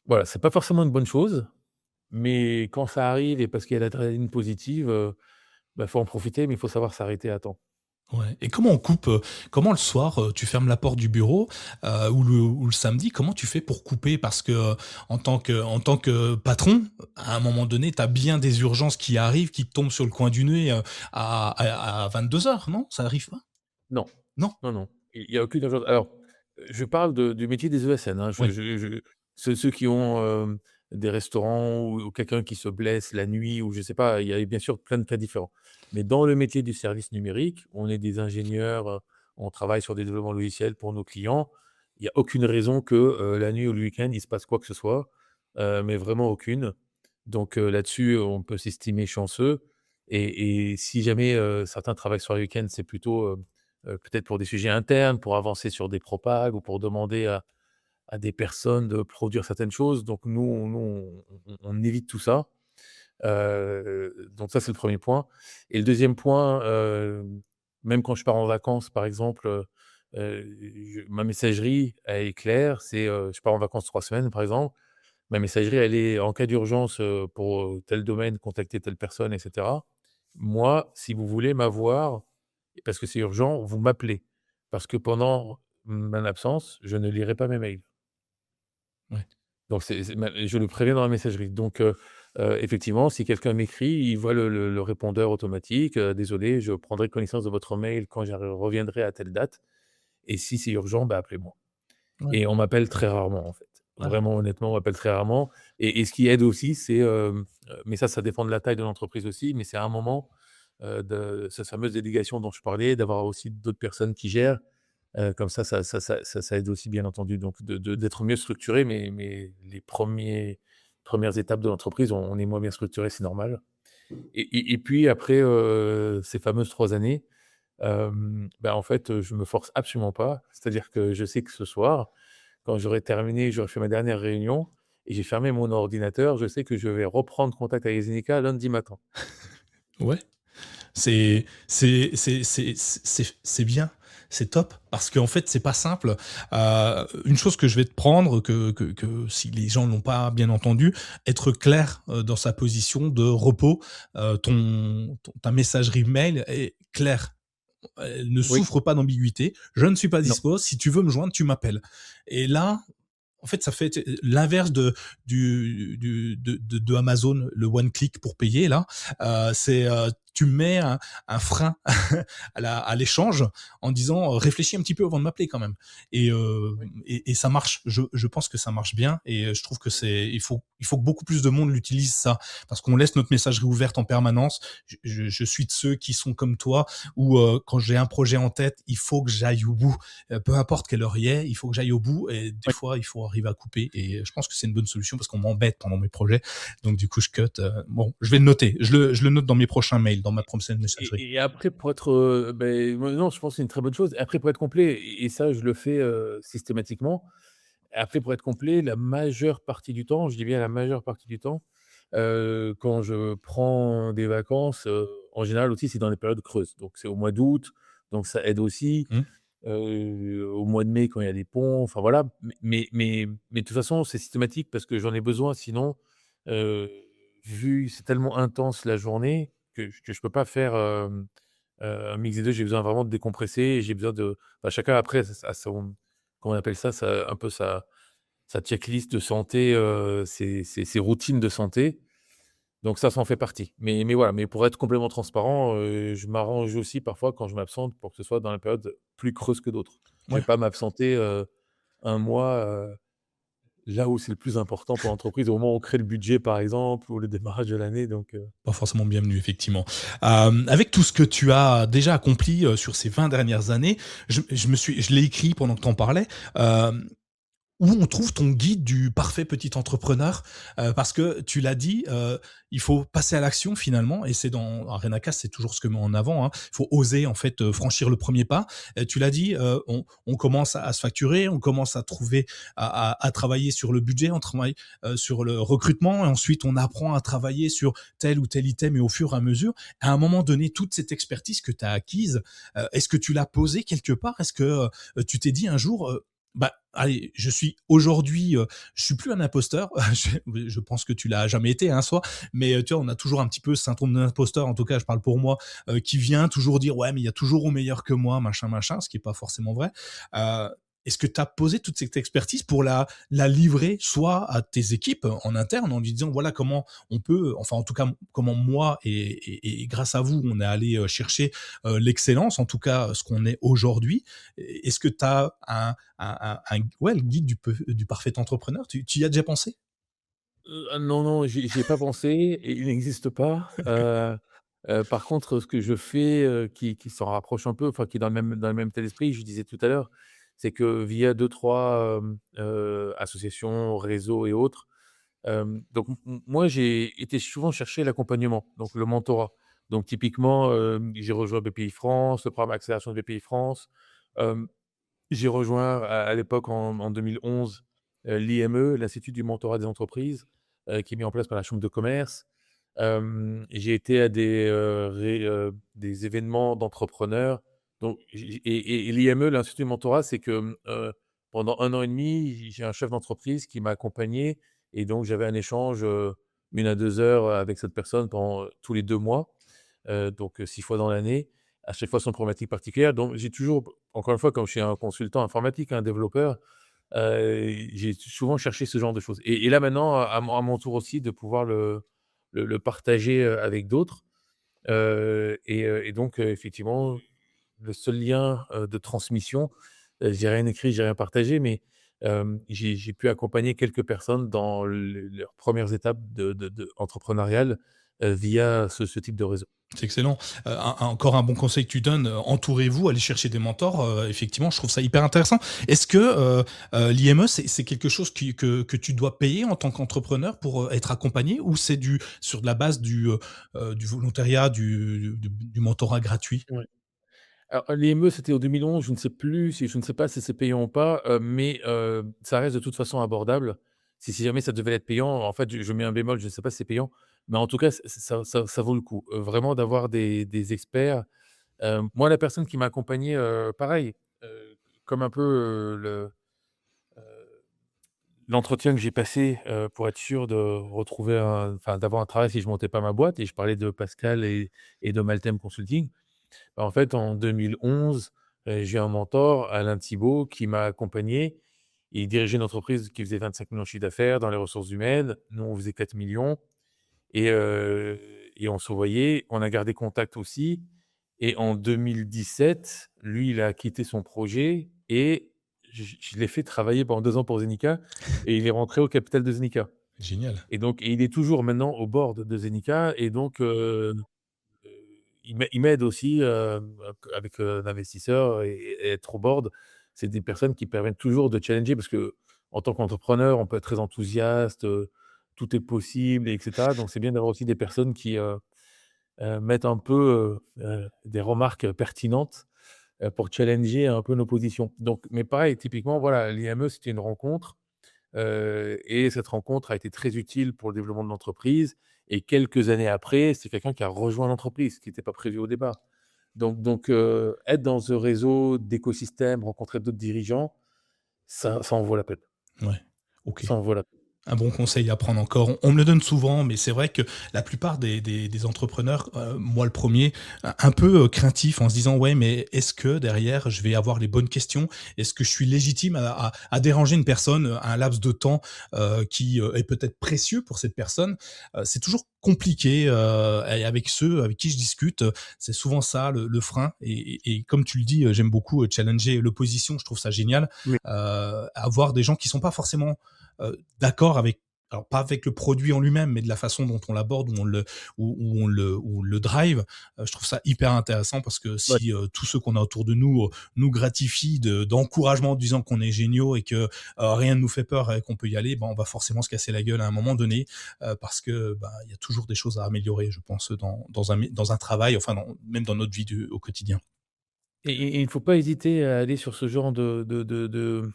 voilà, c'est pas forcément une bonne chose. Mais quand ça arrive et parce qu'il y a l'adrénaline positive, bah, faut en profiter, mais il faut savoir s'arrêter à temps. Ouais, et comment on coupe, comment le soir, tu fermes la porte du bureau, ou le samedi, comment tu fais pour couper? Parce que, en tant que patron, à un moment donné, tu as bien des urgences qui arrivent, qui te tombent sur le coin du nez, à 22:00, non? Ça arrive pas? Non, Non? non, non, il y a aucune urgence. Alors, je parle du métier des ESN, hein. Oui. Ceux qui ont, des restaurants ou quelqu'un qui se blesse la nuit ou je sais pas, il y a bien sûr plein de cas différents. Mais dans le métier du service numérique, on est des ingénieurs, on travaille sur des développements logiciels pour nos clients. Il y a aucune raison que, la nuit ou le week-end, il se passe quoi que ce soit, mais vraiment aucune. Donc là-dessus, on peut s'estimer chanceux et si jamais, certains travaillent sur le week-end, c'est plutôt, peut-être pour des sujets internes, pour avancer sur des propags ou pour demander à des personnes de produire certaines choses. Donc nous, on évite tout ça. Donc ça, c'est le premier point et le deuxième point, même quand je pars en vacances, par exemple, ma messagerie, elle est claire. Je pars en vacances 3 semaines, par exemple. Ma messagerie, elle est en cas d'urgence, pour, tel domaine, contacter telle personne et cetera. Moi, si vous voulez m'avoir, parce que c'est urgent, vous m'appelez. Parce que pendant mon absence, je ne lirai pas mes mails. Ouais. Donc je le préviens dans la messagerie. Donc effectivement, si quelqu'un m'écrit, il voit le répondeur automatique, «Désolé, je prendrai connaissance de votre mail quand reviendrai à telle date et si c'est urgent, bah, appelez-moi» Ouais. et on m'appelle très rarement, en fait. Ouais. Vraiment, honnêtement, on m'appelle très rarement et ce qui aide aussi, c'est, mais ça dépend de la taille de l'entreprise aussi, mais c'est à un moment, de cette fameuse délégation dont je parlais, d'avoir aussi d'autres personnes qui gèrent, comme ça aide aussi bien entendu donc d'être mieux structuré, mais les premières étapes de l'entreprise, on est moins bien structuré, c'est normal et puis après, ces fameuses 3 années, bah, en fait, je me force absolument pas. C'est-à-dire que je sais que ce soir, quand j'aurai terminé, j'aurai fait ma dernière réunion et j'ai fermé mon ordinateur, je sais que je vais reprendre contact avec Zenica lundi matin. Ouais. C'est bien, c'est top parce qu'en fait, c'est pas simple. Une chose que je vais te prendre, que si les gens l'ont pas bien entendu, être clair, dans sa position de repos, ta messagerie mail est claire. Elle ne Oui, souffre pas d'ambiguïté. Je ne suis pas non, dispo. Si tu veux me joindre, tu m'appelles. Et là, en fait, ça fait l'inverse de Amazon, le one click pour payer là. C'est tu mets un frein à l'échange en disant réfléchis un petit peu avant de m'appeler quand même. Et, oui, et ça marche. Je pense que ça marche bien et je trouve que il faut que beaucoup plus de monde l'utilise ça parce qu'on laisse notre messagerie ouverte en permanence. Je suis de ceux qui sont comme toi où quand j'ai un projet en tête, il faut que j'aille au bout. Peu importe quelle heure il est, il faut que j'aille au bout et des oui. fois, il faut arriver à couper et je pense que c'est une bonne solution parce qu'on m'embête pendant mes projets. Donc du coup, je cut. Bon, je vais le noter. Je le note dans mes prochains mails, dans ma prochaine messagerie. Et après pour être, moi non, je pense que c'est une très bonne chose. Après pour être complet et ça je le fais, systématiquement. Après pour être complet, la majeure partie du temps, je dis bien la majeure partie du temps, quand je prends des vacances, en général aussi c'est dans les périodes creuses. Donc c'est au mois d'août, donc ça aide aussi, Mmh. au mois de mai quand il y a des ponts, enfin voilà. Mais de toute façon c'est systématique parce que j'en ai besoin sinon, heu, vu c'est tellement intense la journée que je peux pas faire, un mix des 2. J'ai besoin vraiment de décompresser et j'ai besoin de bah, chacun après a son comment on appelle ça? Ça un peu sa checklist de santé, ses routines de santé. Donc ça en fait partie. Mais voilà, mais pour être complètement transparent, je m'arrange aussi parfois quand je m'absente pour que ce soit dans la période plus creuse que d'autres. Je vais Ouais. pas m'absenter, 1 mois, là où c'est le plus important pour l'entreprise, au moment où on crée le budget par exemple ou le démarrage de l'année donc Pas forcément bienvenu, effectivement. Avec tout ce que tu as déjà accompli sur ces 20 dernières années, je l'ai écrit pendant que tu en parlais. Euh, Où on trouve ton guide du parfait petit entrepreneur parce que tu l'as dit, il faut passer à l'action finalement et c'est dans Renacast, c'est toujours ce que met en avant. Hein. Il faut oser en fait franchir le premier pas. Tu l'as dit, on commence à se facturer, on commence à trouver, à travailler sur le budget, on travaille sur le recrutement et ensuite on apprend à travailler sur tel ou tel item et au fur et à mesure, à un moment donné, toute cette expertise que tu as acquise, est-ce que tu l'as posée quelque part? Est-ce que tu t'es dit un jour, bah, allez, je suis aujourd'hui, je suis plus un imposteur. Je pense que tu l'as jamais été, hein, soit. Mais tu vois, on a toujours un petit peu ce syndrome de l'imposteur. En tout cas, je parle pour moi, qui vient toujours dire ouais, mais il y a toujours au meilleur que moi, machin, machin, ce qui est pas forcément vrai. Euh, Est-ce que tu as posé toute cette expertise pour la livrer soit à tes équipes en interne en lui disant voilà comment on peut, enfin en tout cas comment moi et grâce à vous on est allé chercher l'excellence, en tout cas ce qu'on est aujourd'hui. Est-ce que tu as ouais, le guide du parfait entrepreneur, tu y as déjà pensé? Non, non, j'y ai pas pensé et il n'existe pas. Par contre, ce que je fais, qui s'en rapproche un peu, enfin qui est dans le même état d'esprit, je disais tout à l'heure, c'est que via deux trois associations, réseaux et autres, donc moi j'ai été souvent chercher l'accompagnement, donc le mentorat. Donc typiquement, j'ai rejoint BPI France, le programme Accélération de BPI France. Hem, j'ai rejoint à l'époque en 2011, l'IME, l'Institut du mentorat des entreprises, qui est mis en place par la chambre de commerce. J'ai été à des événements d'entrepreneurs. Donc et l'IME, l'Institut du mentorat, c'est que, pendant 1 an et demi, j'ai un chef d'entreprise qui m'a accompagné et donc j'avais un échange, 1 à 2 heures avec cette personne pendant, tous les 2 mois, donc 6 fois dans l'année, à chaque fois sur une problématique particulière. Donc j'ai toujours encore une fois, comme je suis un consultant informatique, un développeur, j'ai souvent cherché ce genre de choses et là maintenant, à mon tour aussi de pouvoir le partager, avec d'autres, et donc effectivement, le seul lien, de transmission, j'ai rien écrit, j'ai rien partagé, mais j'ai pu accompagner quelques personnes dans leurs premières étapes de entrepreneuriales, via ce type de réseau. C'est excellent. Encore un bon conseil que tu donnes, entourez-vous, allez chercher des mentors, effectivement, je trouve ça hyper intéressant. Est-ce que, l'IME, c'est quelque chose que tu dois payer en tant qu'entrepreneur pour, être accompagné ou c'est du sur de la base du volontariat, du mentorat gratuit? Ouais. Alors, l'IME, c'était en 2011, je ne sais pas si c'est payant ou pas, mais ça reste de toute façon abordable. Si jamais ça devait être payant, en fait, je mets un bémol, je ne sais pas si c'est payant, mais en tout cas, ça vaut le coup, vraiment d'avoir des experts. Moi, la personne qui m'a accompagné, pareil, comme un peu, heu, l'entretien que j'ai passé, pour être sûr de retrouver d'avoir un travail si je montais pas ma boîte, et je parlais de Pascal et de Maltem Consulting. Bah, en fait, en 2011, j'ai un mentor, Alain Thibault, qui m'a accompagné. Il dirigeait une entreprise qui faisait 25 millions de chiffre d'affaires dans les ressources humaines. Nous, on faisait 4 millions, et on se voyait. On a gardé contact aussi, et en 2017, lui, il a quitté son projet et je l'ai fait travailler pendant 2 ans pour Zenica, et il est rentré au capital de Zenica, Génial. et il est toujours maintenant au board de Zenica, et donc Heu, il m'aide aussi, avec, l'investisseur, et être au board. C'est des personnes qui permettent toujours de challenger, parce qu'en tant qu'entrepreneur, on peut être très enthousiaste, tout est possible, et cetera. Donc c'est bien d'avoir aussi des personnes qui, mettent un peu, des remarques pertinentes, pour challenger un peu nos positions. Donc mais pareil, typiquement, voilà, l'IME, c'était une rencontre. Et cette rencontre a été très utile pour le développement de l'entreprise, et quelques années après, c'est quelqu'un qui a rejoint l'entreprise, ce qui n'était pas prévu au départ. Donc, être dans ce réseau d'écosystème, rencontrer d'autres dirigeants, ça en vaut la peine. Ouais. OK. Ça en vaut la peine. Un bon conseil à prendre encore. On me le donne souvent, mais c'est vrai que la plupart des entrepreneurs, moi le premier, un peu craintif en se disant ouais, mais est-ce que derrière je vais avoir les bonnes questions? Est-ce que je suis légitime à déranger une personne à un laps de temps qui est peut-être précieux pour cette personne? C'est toujours compliqué et avec ceux avec qui je discute, c'est souvent ça le frein. Et comme tu le dis, j'aime beaucoup challenger l'opposition. Je trouve ça génial. Oui. Avoir des gens qui sont pas forcément d'accord avec alors pas avec le produit en lui-même, mais de la façon dont on l'aborde, où on le drive. Je trouve ça hyper intéressant parce que Ouais. si tous ceux qu'on a autour de nous nous gratifient d'encouragement en disant qu'on est géniaux et que rien ne nous fait peur et qu'on peut y aller, ben on va forcément se casser la gueule à un moment donné parce que bah, il y a toujours des choses à améliorer, je pense, dans un travail, enfin même dans notre vie au quotidien. Et il ne faut pas hésiter à aller sur ce genre de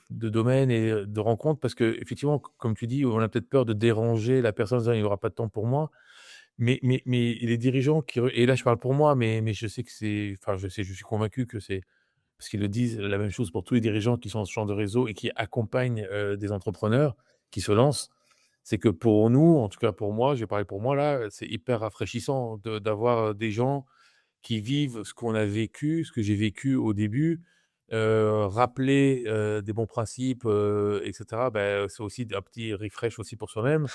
domaine et de rencontre, parce qu'effectivement, comme tu dis, on a peut-être peur de déranger la personne en disant: «Il n'y aura pas de temps pour moi». Mais les dirigeants et là je parle pour moi, mais je sais que je suis convaincu que c'est parce qu'ils le disent, la même chose pour tous les dirigeants qui sont dans ce genre de réseau et qui accompagnent, des entrepreneurs qui se lancent. C'est que pour nous, en tout cas pour moi, je vais parler pour moi là, c'est hyper rafraîchissant d'avoir, des gens qui vivent ce qu'on a vécu, ce que j'ai vécu au début, rappeler, des bons principes, et cetera. C'est aussi un petit refresh aussi pour soi-même.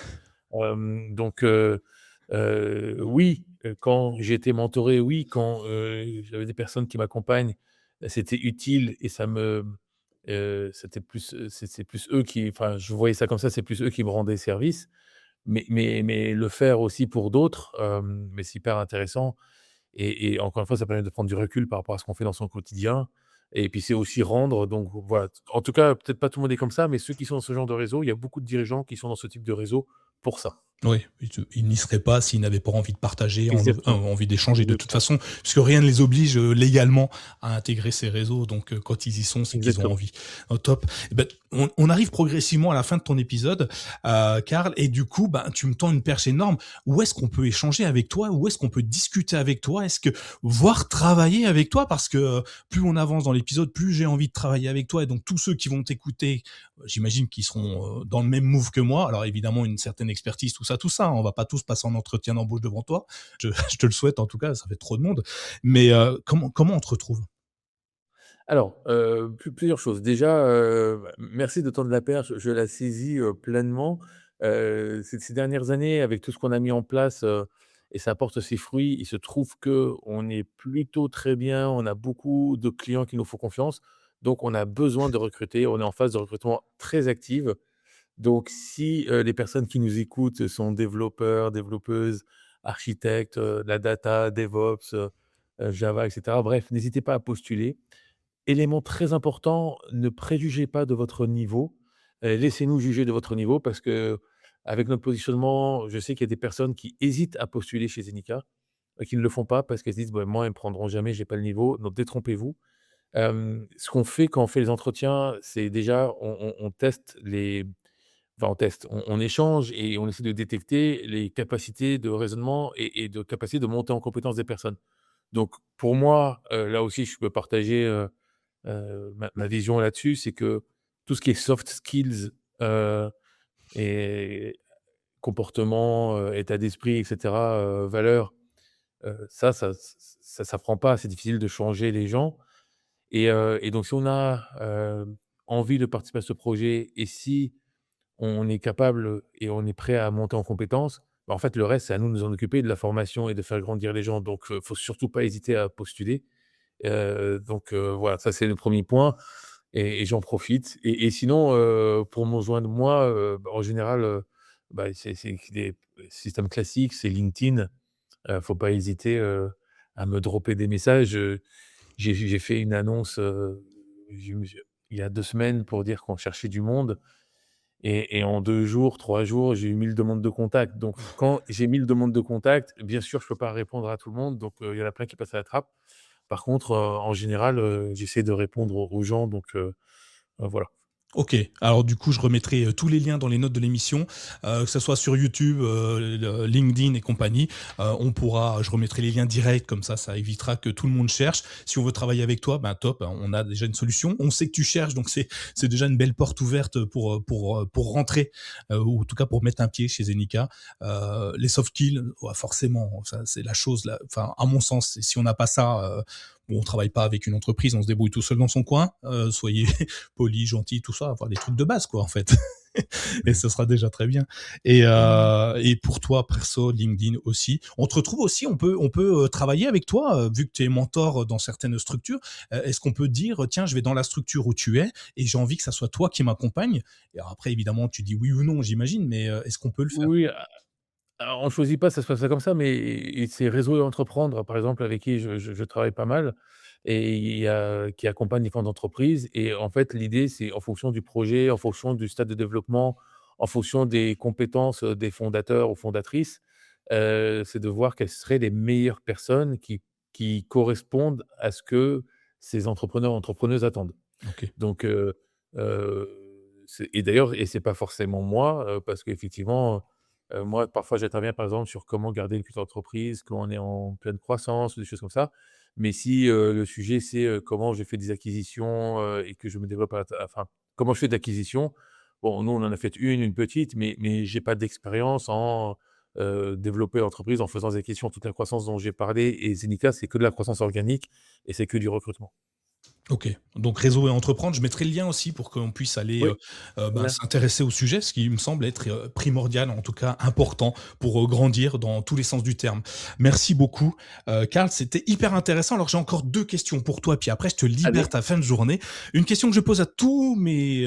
Oui, quand j'ai été mentoré, oui, quand, j'avais des personnes qui m'accompagnent, c'était utile, et c'était plus, c'est plus eux qui, je voyais ça comme ça, c'est plus eux qui me rendaient service. Mais le faire aussi pour d'autres, mais c'est hyper intéressant, et encore une fois, ça permet de prendre du recul par rapport à ce qu'on fait dans son quotidien, et puis c'est aussi rendre, donc voilà. En tout cas, peut-être pas tout le monde est comme ça, mais ceux qui sont dans ce genre de réseau, il y a beaucoup de dirigeants qui sont dans ce type de réseau pour ça. Oui, ils n'y seraient pas s'ils n'avaient pas envie de partager, Exactement, envie d'échanger de toute exactement, façon, puisque rien ne les oblige légalement à intégrer ces réseaux. Donc, quand ils y sont, c'est qu'ils ont exactement. envie. Top. Eh ben, on arrive progressivement à la fin de ton épisode, Karl, et du coup, ben, tu me tends une perche énorme. Où est-ce qu'on peut échanger avec toi? Où est-ce qu'on peut discuter avec toi? Est-ce que voire travailler avec toi? Parce que plus on avance dans l'épisode, plus j'ai envie de travailler avec toi. Et donc, tous ceux qui vont t'écouter, j'imagine qu'ils seront dans le même move que moi. Alors évidemment, une certaine expertise, tout ça. On va pas tous passer en entretien d'embauche devant toi. Je te le souhaite en tout cas, ça fait trop de monde. Mais comment on te retrouve? Alors, plusieurs choses. Déjà, merci de tendre la perche, je la saisis, pleinement. Ces dernières années, avec tout ce qu'on a mis en place, et ça porte ses fruits, il se trouve qu'on est plutôt très bien, on a beaucoup de clients qui nous font confiance. Donc on a besoin de recruter, on est en phase de recrutement très active. Donc si, les personnes qui nous écoutent sont développeurs, développeuses, architectes, la data, DevOps, Java et cetera. Bref, n'hésitez pas à postuler. Élément très important, ne préjugez pas de votre niveau. Laissez-nous juger de votre niveau parce qu'avec notre positionnement, je sais qu'il y a des personnes qui hésitent à postuler chez Zenica, qui ne le font pas parce qu'elles se disent: «Bah, moi, ils me prendront jamais, j'ai pas le niveau». Donc détrompez-vous. Ce qu'on fait quand on fait les entretiens, c'est déjà on teste les enfin on teste, on échange et on essaie de détecter les capacités de raisonnement et de capacité de monter en compétence des personnes. Donc pour moi, là aussi je peux partager, ma vision là-dessus, c'est que tout ce qui est soft skills, et comportement, état d'esprit et cetera, valeurs, ça s'apprend pas, c'est difficile de changer les gens et donc si on a, envie de participer à ce projet et si on est capable et on est prêt à monter en compétences, bah, en fait, le reste, c'est à nous de nous en occuper, de la formation et de faire grandir les gens. Donc, faut surtout pas hésiter à postuler. Voilà, ça, c'est le premier point et j'en profite et sinon, pour me joindre moi, bah, en général, bah, c'est des systèmes classiques, c'est LinkedIn. Faut pas hésiter, à me dropper des messages, j'ai fait une annonce, il y a 2 semaines pour dire qu'on cherchait du monde. Et en 2 jours, 3 jours, j'ai eu 1000 demandes de contact. Donc quand j'ai 1000 demandes de contact, bien sûr, je peux pas répondre à tout le monde, donc il y en a plein qui passent à la trappe. Par contre, en général, j'essaie de répondre aux gens, donc voilà. OK. Alors du coup, je remettrai, tous les liens dans les notes de l'émission, que ça soit sur YouTube, le LinkedIn et compagnie. Je remettrai les liens directs comme ça évitera que tout le monde cherche. Si on veut travailler avec toi, ben top, hein, on a déjà une solution. On sait que tu cherches, donc c'est déjà une belle porte ouverte pour rentrer, ou en tout cas pour mettre un pied chez Zenica. Les soft skills, ouais, forcément, ça c'est la chose là, enfin à mon sens, si on n'a pas ça, bon, on travaille pas avec une entreprise, on se débrouille tout seul dans son coin. Soyez poli, gentil, tout ça, avoir des trucs de base, quoi, en fait. Et ce sera déjà très bien. Et pour toi, perso, LinkedIn aussi. On te retrouve aussi, on peut travailler avec toi, vu que tu es mentor dans certaines structures. Est-ce qu'on peut dire, tiens, je vais dans la structure où tu es et j'ai envie que ça soit toi qui m'accompagne. Et alors après, évidemment, tu dis oui ou non, j'imagine, mais est-ce qu'on peut le faire? Oui, alors on choisit pas, ça se passe pas comme ça, mais c'est Réseau et Entreprendre, par exemple, avec qui je travaille pas mal et qui accompagne les différentes entreprises et en fait, l'idée, c'est en fonction du projet, en fonction du stade de développement, en fonction des compétences, des fondateurs ou fondatrices, c'est de voir quelles seraient les meilleures personnes qui correspondent à ce que ces entrepreneurs, entrepreneuses attendent. OK. Donc heu, c'est et d'ailleurs et c'est pas forcément moi, parce qu'effectivement, moi, parfois, j'interviens, par exemple, sur comment garder une petite entreprise quand on est en pleine croissance ou des choses comme ça. Mais si, le sujet, c'est, comment je fais des acquisitions, et que je me développe enfin, comment je fais d'acquisition. Bon, nous, on en a fait une petite, mais j'ai pas d'expérience en, développer l'entreprise en faisant des acquisitions. Toute la croissance dont j'ai parlé et Zenica, c'est que de la croissance organique et c'est que du recrutement. OK. Donc réseau et entreprendre, je mettrai le lien aussi pour qu'on puisse aller, Oui, ben, bien. s'intéresser au sujet, ce qui me semble être, primordial, en tout cas important pour, grandir dans tous les sens du terme. Merci beaucoup, Karl, c'était hyper intéressant. Alors j'ai encore 2 questions pour toi, puis après je te libère Allez. ta fin de journée. Une question que je pose à tous mes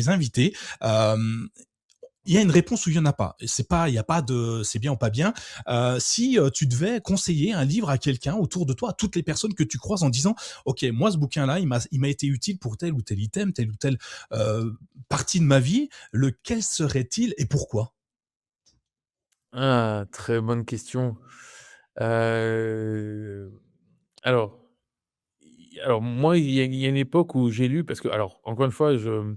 invités, hem il y a une réponse ou il y en a pas. Et c'est pas, il y a pas de c'est bien ou pas bien. Si tu devais conseiller un livre à quelqu'un autour de toi, à toutes les personnes que tu croises en disant, ok, moi ce bouquin-là, il m'a été utile pour tel ou tel item, telle ou telle euh, partie de ma vie. Lequel serait-il et pourquoi? Ah, très bonne question. Heu, alors moi, il y a une époque où j'ai lu parce que alors encore une fois, je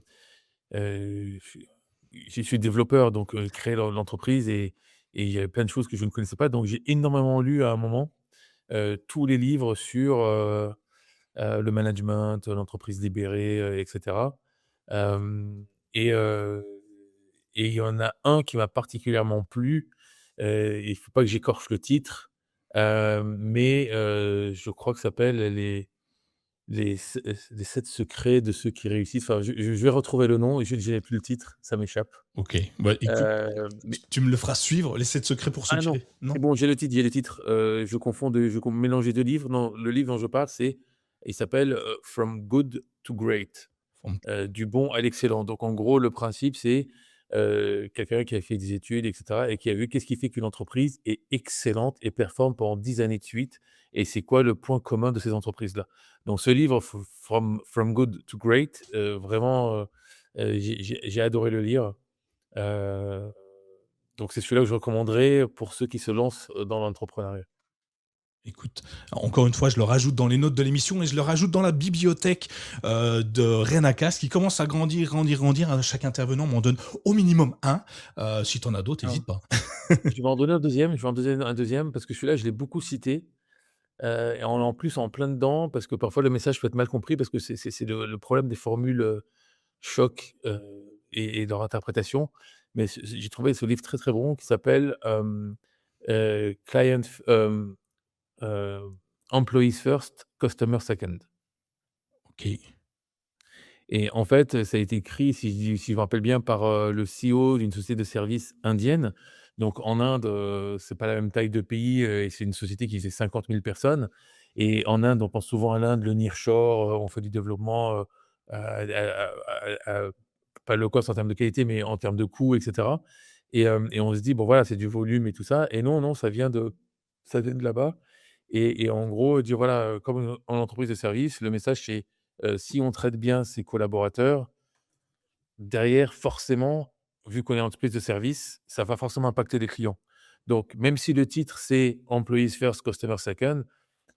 suis développeur donc créé l'entreprise et il y avait plein de choses que je ne connaissais pas donc j'ai énormément lu à un moment, tous les livres sur, le management, l'entreprise libérée, et cetera. Hem et heu et il y en a un qui m'a particulièrement plu, il faut pas que j'écorche le titre, mais je crois que ça s'appelle les 7 secrets de ceux qui réussissent. Enfin, je vais retrouver le nom et je n'ai plus le titre, ça m'échappe. Ok, bah écoute, Mais tu me le feras suivre. Les 7 secrets pour ceux ah non, qui... Non? c'est bon, j'ai le titre, j'ai le titre. Je confonds 2 je com mélangeais 2 livres. Non, le livre dont je parle, c'est Il s'appelle, From Good to Great, From du bon à l'excellent. Donc en gros, le principe, c'est, quelqu'un qui a fait des études et cetera et qui a vu qu'est-ce qui fait qu'une entreprise est excellente et performe pendant 10 années de suite et c'est quoi le point commun de ces entreprises-là. Donc ce livre From Good to Great, vraiment, j'ai adoré le lire. Heu, donc c'est celui-là que je recommanderais pour ceux qui se lancent, dans l'entrepreneuriat. Écoute, encore une fois, je le rajoute dans les notes de l'émission et je le rajoute dans la bibliothèque de Renakas qui commence à grandir, grandir, grandir. À chaque intervenant m'en donne au minimum un. Si tu en as d'autres, Ah. n'hésite pas. Je vais en donner un deuxième. Je vais en donner un deuxième parce que celui-là, je l'ai beaucoup cité, et en plus en plein dedans parce que parfois le message peut être mal compris parce que c'est le problème des formules, choc, et leur interprétation. Mais j'ai trouvé ce livre très, très bon qui s'appelle, Client f Employees First, Customer Second. Ok, Et en fait, ça a été écrit, si je me rappelle bien, par, le CEO d'une société de services indienne. Donc en Inde, c'est pas la même taille de pays, et c'est une société qui faisait 50 000 personnes. Et en Inde, on pense souvent à l'Inde, le nearshore, on fait du développement, pas low cost en termes de qualité, mais en termes de coût et cetera. Et on se dit: «Bon voilà, c'est du volume et tout ça» et non, non, ça vient de là-bas. Et en gros, dire voilà, comme en entreprise de service, le message c'est si on traite bien ses collaborateurs, derrière, forcément, vu qu'on est entreprise de service, ça va forcément impacter les clients. Donc, même si le titre, c'est Employees First, Customer Second,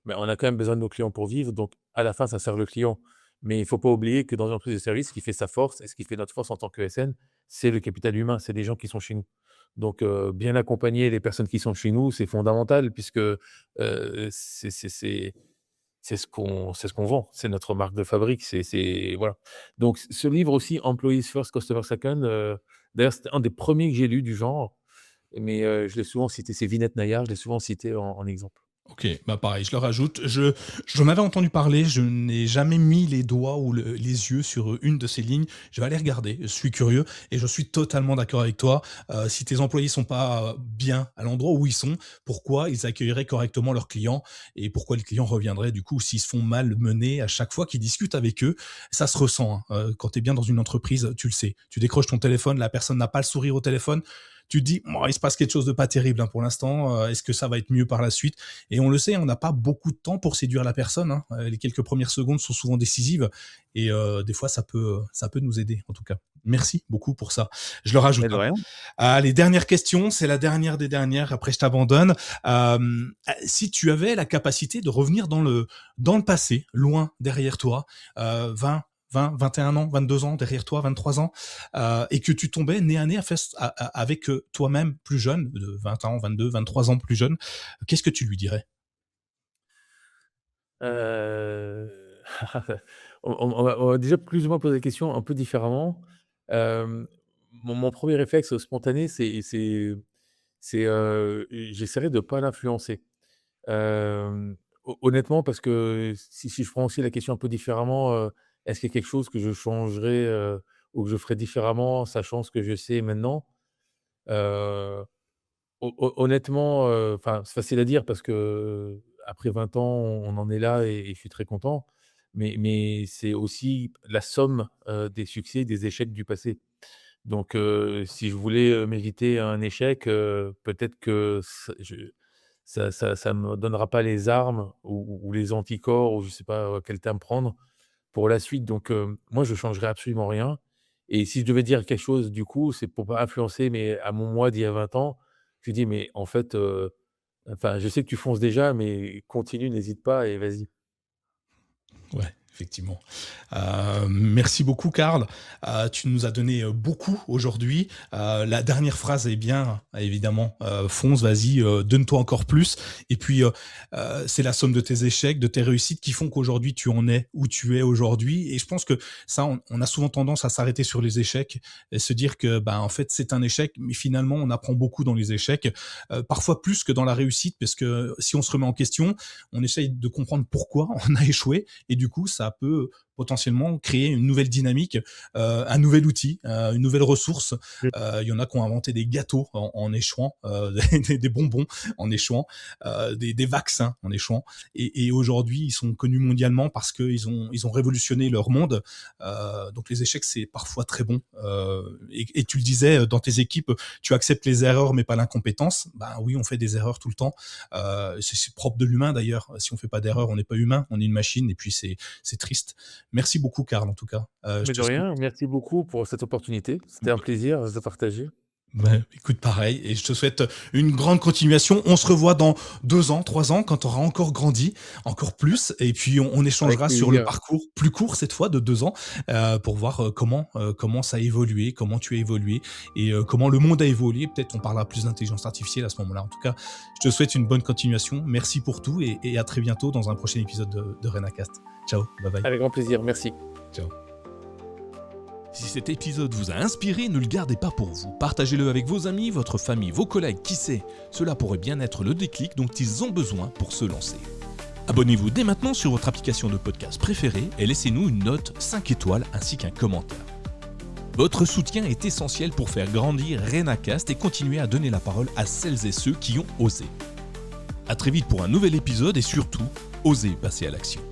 mais on a quand même besoin de nos clients pour vivre. Donc, à la fin, ça sert le client. Mais il ne faut pas oublier que dans une entreprise de service, ce qui fait sa force et ce qui fait notre force en tant que SN, c'est le capital humain, c'est les gens qui sont chez nous. Donc, bien accompagner les personnes qui sont chez nous, c'est fondamental puisque c'est ce qu'on vend, c'est notre marque de fabrique, voilà. Donc ce livre aussi, Employees First, Customer Second, d'ailleurs, c'était un des premiers que j'ai lu du genre, mais je l'ai souvent cité, c'est Vinette Nayar, je l'ai souvent cité en exemple. ok, bah pareil, je le rajoute. J'en avais entendu parler, je n'ai jamais mis les doigts ou les yeux sur une de ces lignes. Je vais aller regarder, je suis curieux et je suis totalement d'accord avec toi. Si tes employés sont pas bien à l'endroit où ils sont, pourquoi ils accueilleraient correctement leurs clients et pourquoi les clients reviendraient du coup s'ils se font mal mener à chaque fois qu'ils discutent avec eux. Ça se ressent, hein. Quand tu es bien dans une entreprise, tu le sais. Tu décroches ton téléphone, la personne n'a pas le sourire au téléphone. Tu te dis, oh, il se passe quelque chose de pas terrible hein, pour l'instant. Est-ce que ça va être mieux par la suite? Et on le sait, on n'a pas beaucoup de temps pour séduire la personne, hein. Les quelques premières secondes sont souvent décisives et des fois ça peut nous aider en tout cas. Merci beaucoup pour ça. Je le rajoute, Mais de hein. rien. Allez, dernière question, c'est la dernière des dernières. Après, je t'abandonne. Si tu avais la capacité de revenir dans le passé, loin derrière toi, 20, 21 ans, 22 ans derrière toi, 23 ans, et que tu tombais nez à nez avec toi-même plus jeune, de 20 ans, 22, 23 ans plus jeune, qu'est-ce que tu lui dirais? Heu, on va déjà plus ou moins poser la question un peu différemment. Hem, mon 1er réflexe spontané, j'essaierai de ne pas l'influencer. Honnêtement, parce que si je prends aussi la question un peu différemment, est-ce qu'il y a quelque chose que je changerais, ou que je ferais différemment, sachant ce que je sais maintenant? Heu, honnêtement, enfin, c'est facile à dire parce qu'après 20 ans, on en est là et je suis très content. Mais c'est aussi la somme, des succès et des échecs du passé. Donc, si je voulais, m'éviter un échec, peut-être que ça me donnera pas les armes ou les anticorps ou je sais pas, quel terme prendre pour la suite. Donc, moi, je changerais absolument rien et si je devais dire quelque chose, du coup, c'est pour pas influencer, mais à mon moi d'il y a 20 ans, je lui dis: «Mais en fait, enfin, je sais que tu fonces déjà, mais continue, n'hésite pas et vas-y». Ouais, effectivement. Merci beaucoup, Karl. Tu nous as donné beaucoup aujourd'hui. La dernière phrase est bien, évidemment. Fonce, vas-y, donne-toi encore plus. Et puis, c'est la somme de tes échecs, de tes réussites qui font qu'aujourd'hui tu en es où tu es aujourd'hui. Et je pense que ça, on a souvent tendance à s'arrêter sur les échecs et se dire que, bah, en fait, c'est un échec, mais finalement, on apprend beaucoup dans les échecs, parfois plus que dans la réussite, parce que si on se remet en question, on essaye de comprendre pourquoi on a échoué et du coup, ça peut potentiellement créer une nouvelle dynamique, un nouvel outil, une nouvelle ressource. Mmh. Il y en a qui ont inventé des gâteaux en échouant, des bonbons en échouant, des vaccins en échouant. Et aujourd'hui, ils sont connus mondialement parce qu'ils ont révolutionné leur monde. Donc les échecs, c'est parfois très bon. Et tu le disais, dans tes équipes, tu acceptes les erreurs, mais pas l'incompétence. Ben oui, on fait des erreurs tout le temps. C'est propre de l'humain d'ailleurs. Si on fait pas d'erreurs, on n'est pas humain, on est une machine. Et puis c'est triste. Merci beaucoup, Karl, en tout cas. Je Mais te de souhaite. rien, merci beaucoup pour cette opportunité. C'était un plaisir de partager. Ouais, écoute, pareil, et je te souhaite une grande continuation. On se revoit dans 2 ans, 3 ans, quand tu auras encore grandi, encore plus, et puis on Avec échangera sur le plaisir. parcours plus court cette fois de 2 ans, pour voir comment ça a évolué, comment tu as évolué, et comment le monde a évolué. Peut-être on parlera plus d'intelligence artificielle à ce moment-là. En tout cas, je te souhaite une bonne continuation. Merci pour tout, et à très bientôt dans un prochain épisode de RenaCast. Ciao, bye bye. Avec grand plaisir, merci. Ciao. Si cet épisode vous a inspiré, ne le gardez pas pour vous. Partagez-le avec vos amis, votre famille, vos collègues, qui sait. Cela pourrait bien être le déclic dont ils ont besoin pour se lancer. Abonnez-vous dès maintenant sur votre application de podcast préférée et laissez-nous une note 5 étoiles ainsi qu'un commentaire. Votre soutien est essentiel pour faire grandir RenaCast et continuer à donner la parole à celles et ceux qui ont osé. À très vite pour un nouvel épisode et surtout, osez passer à l'action.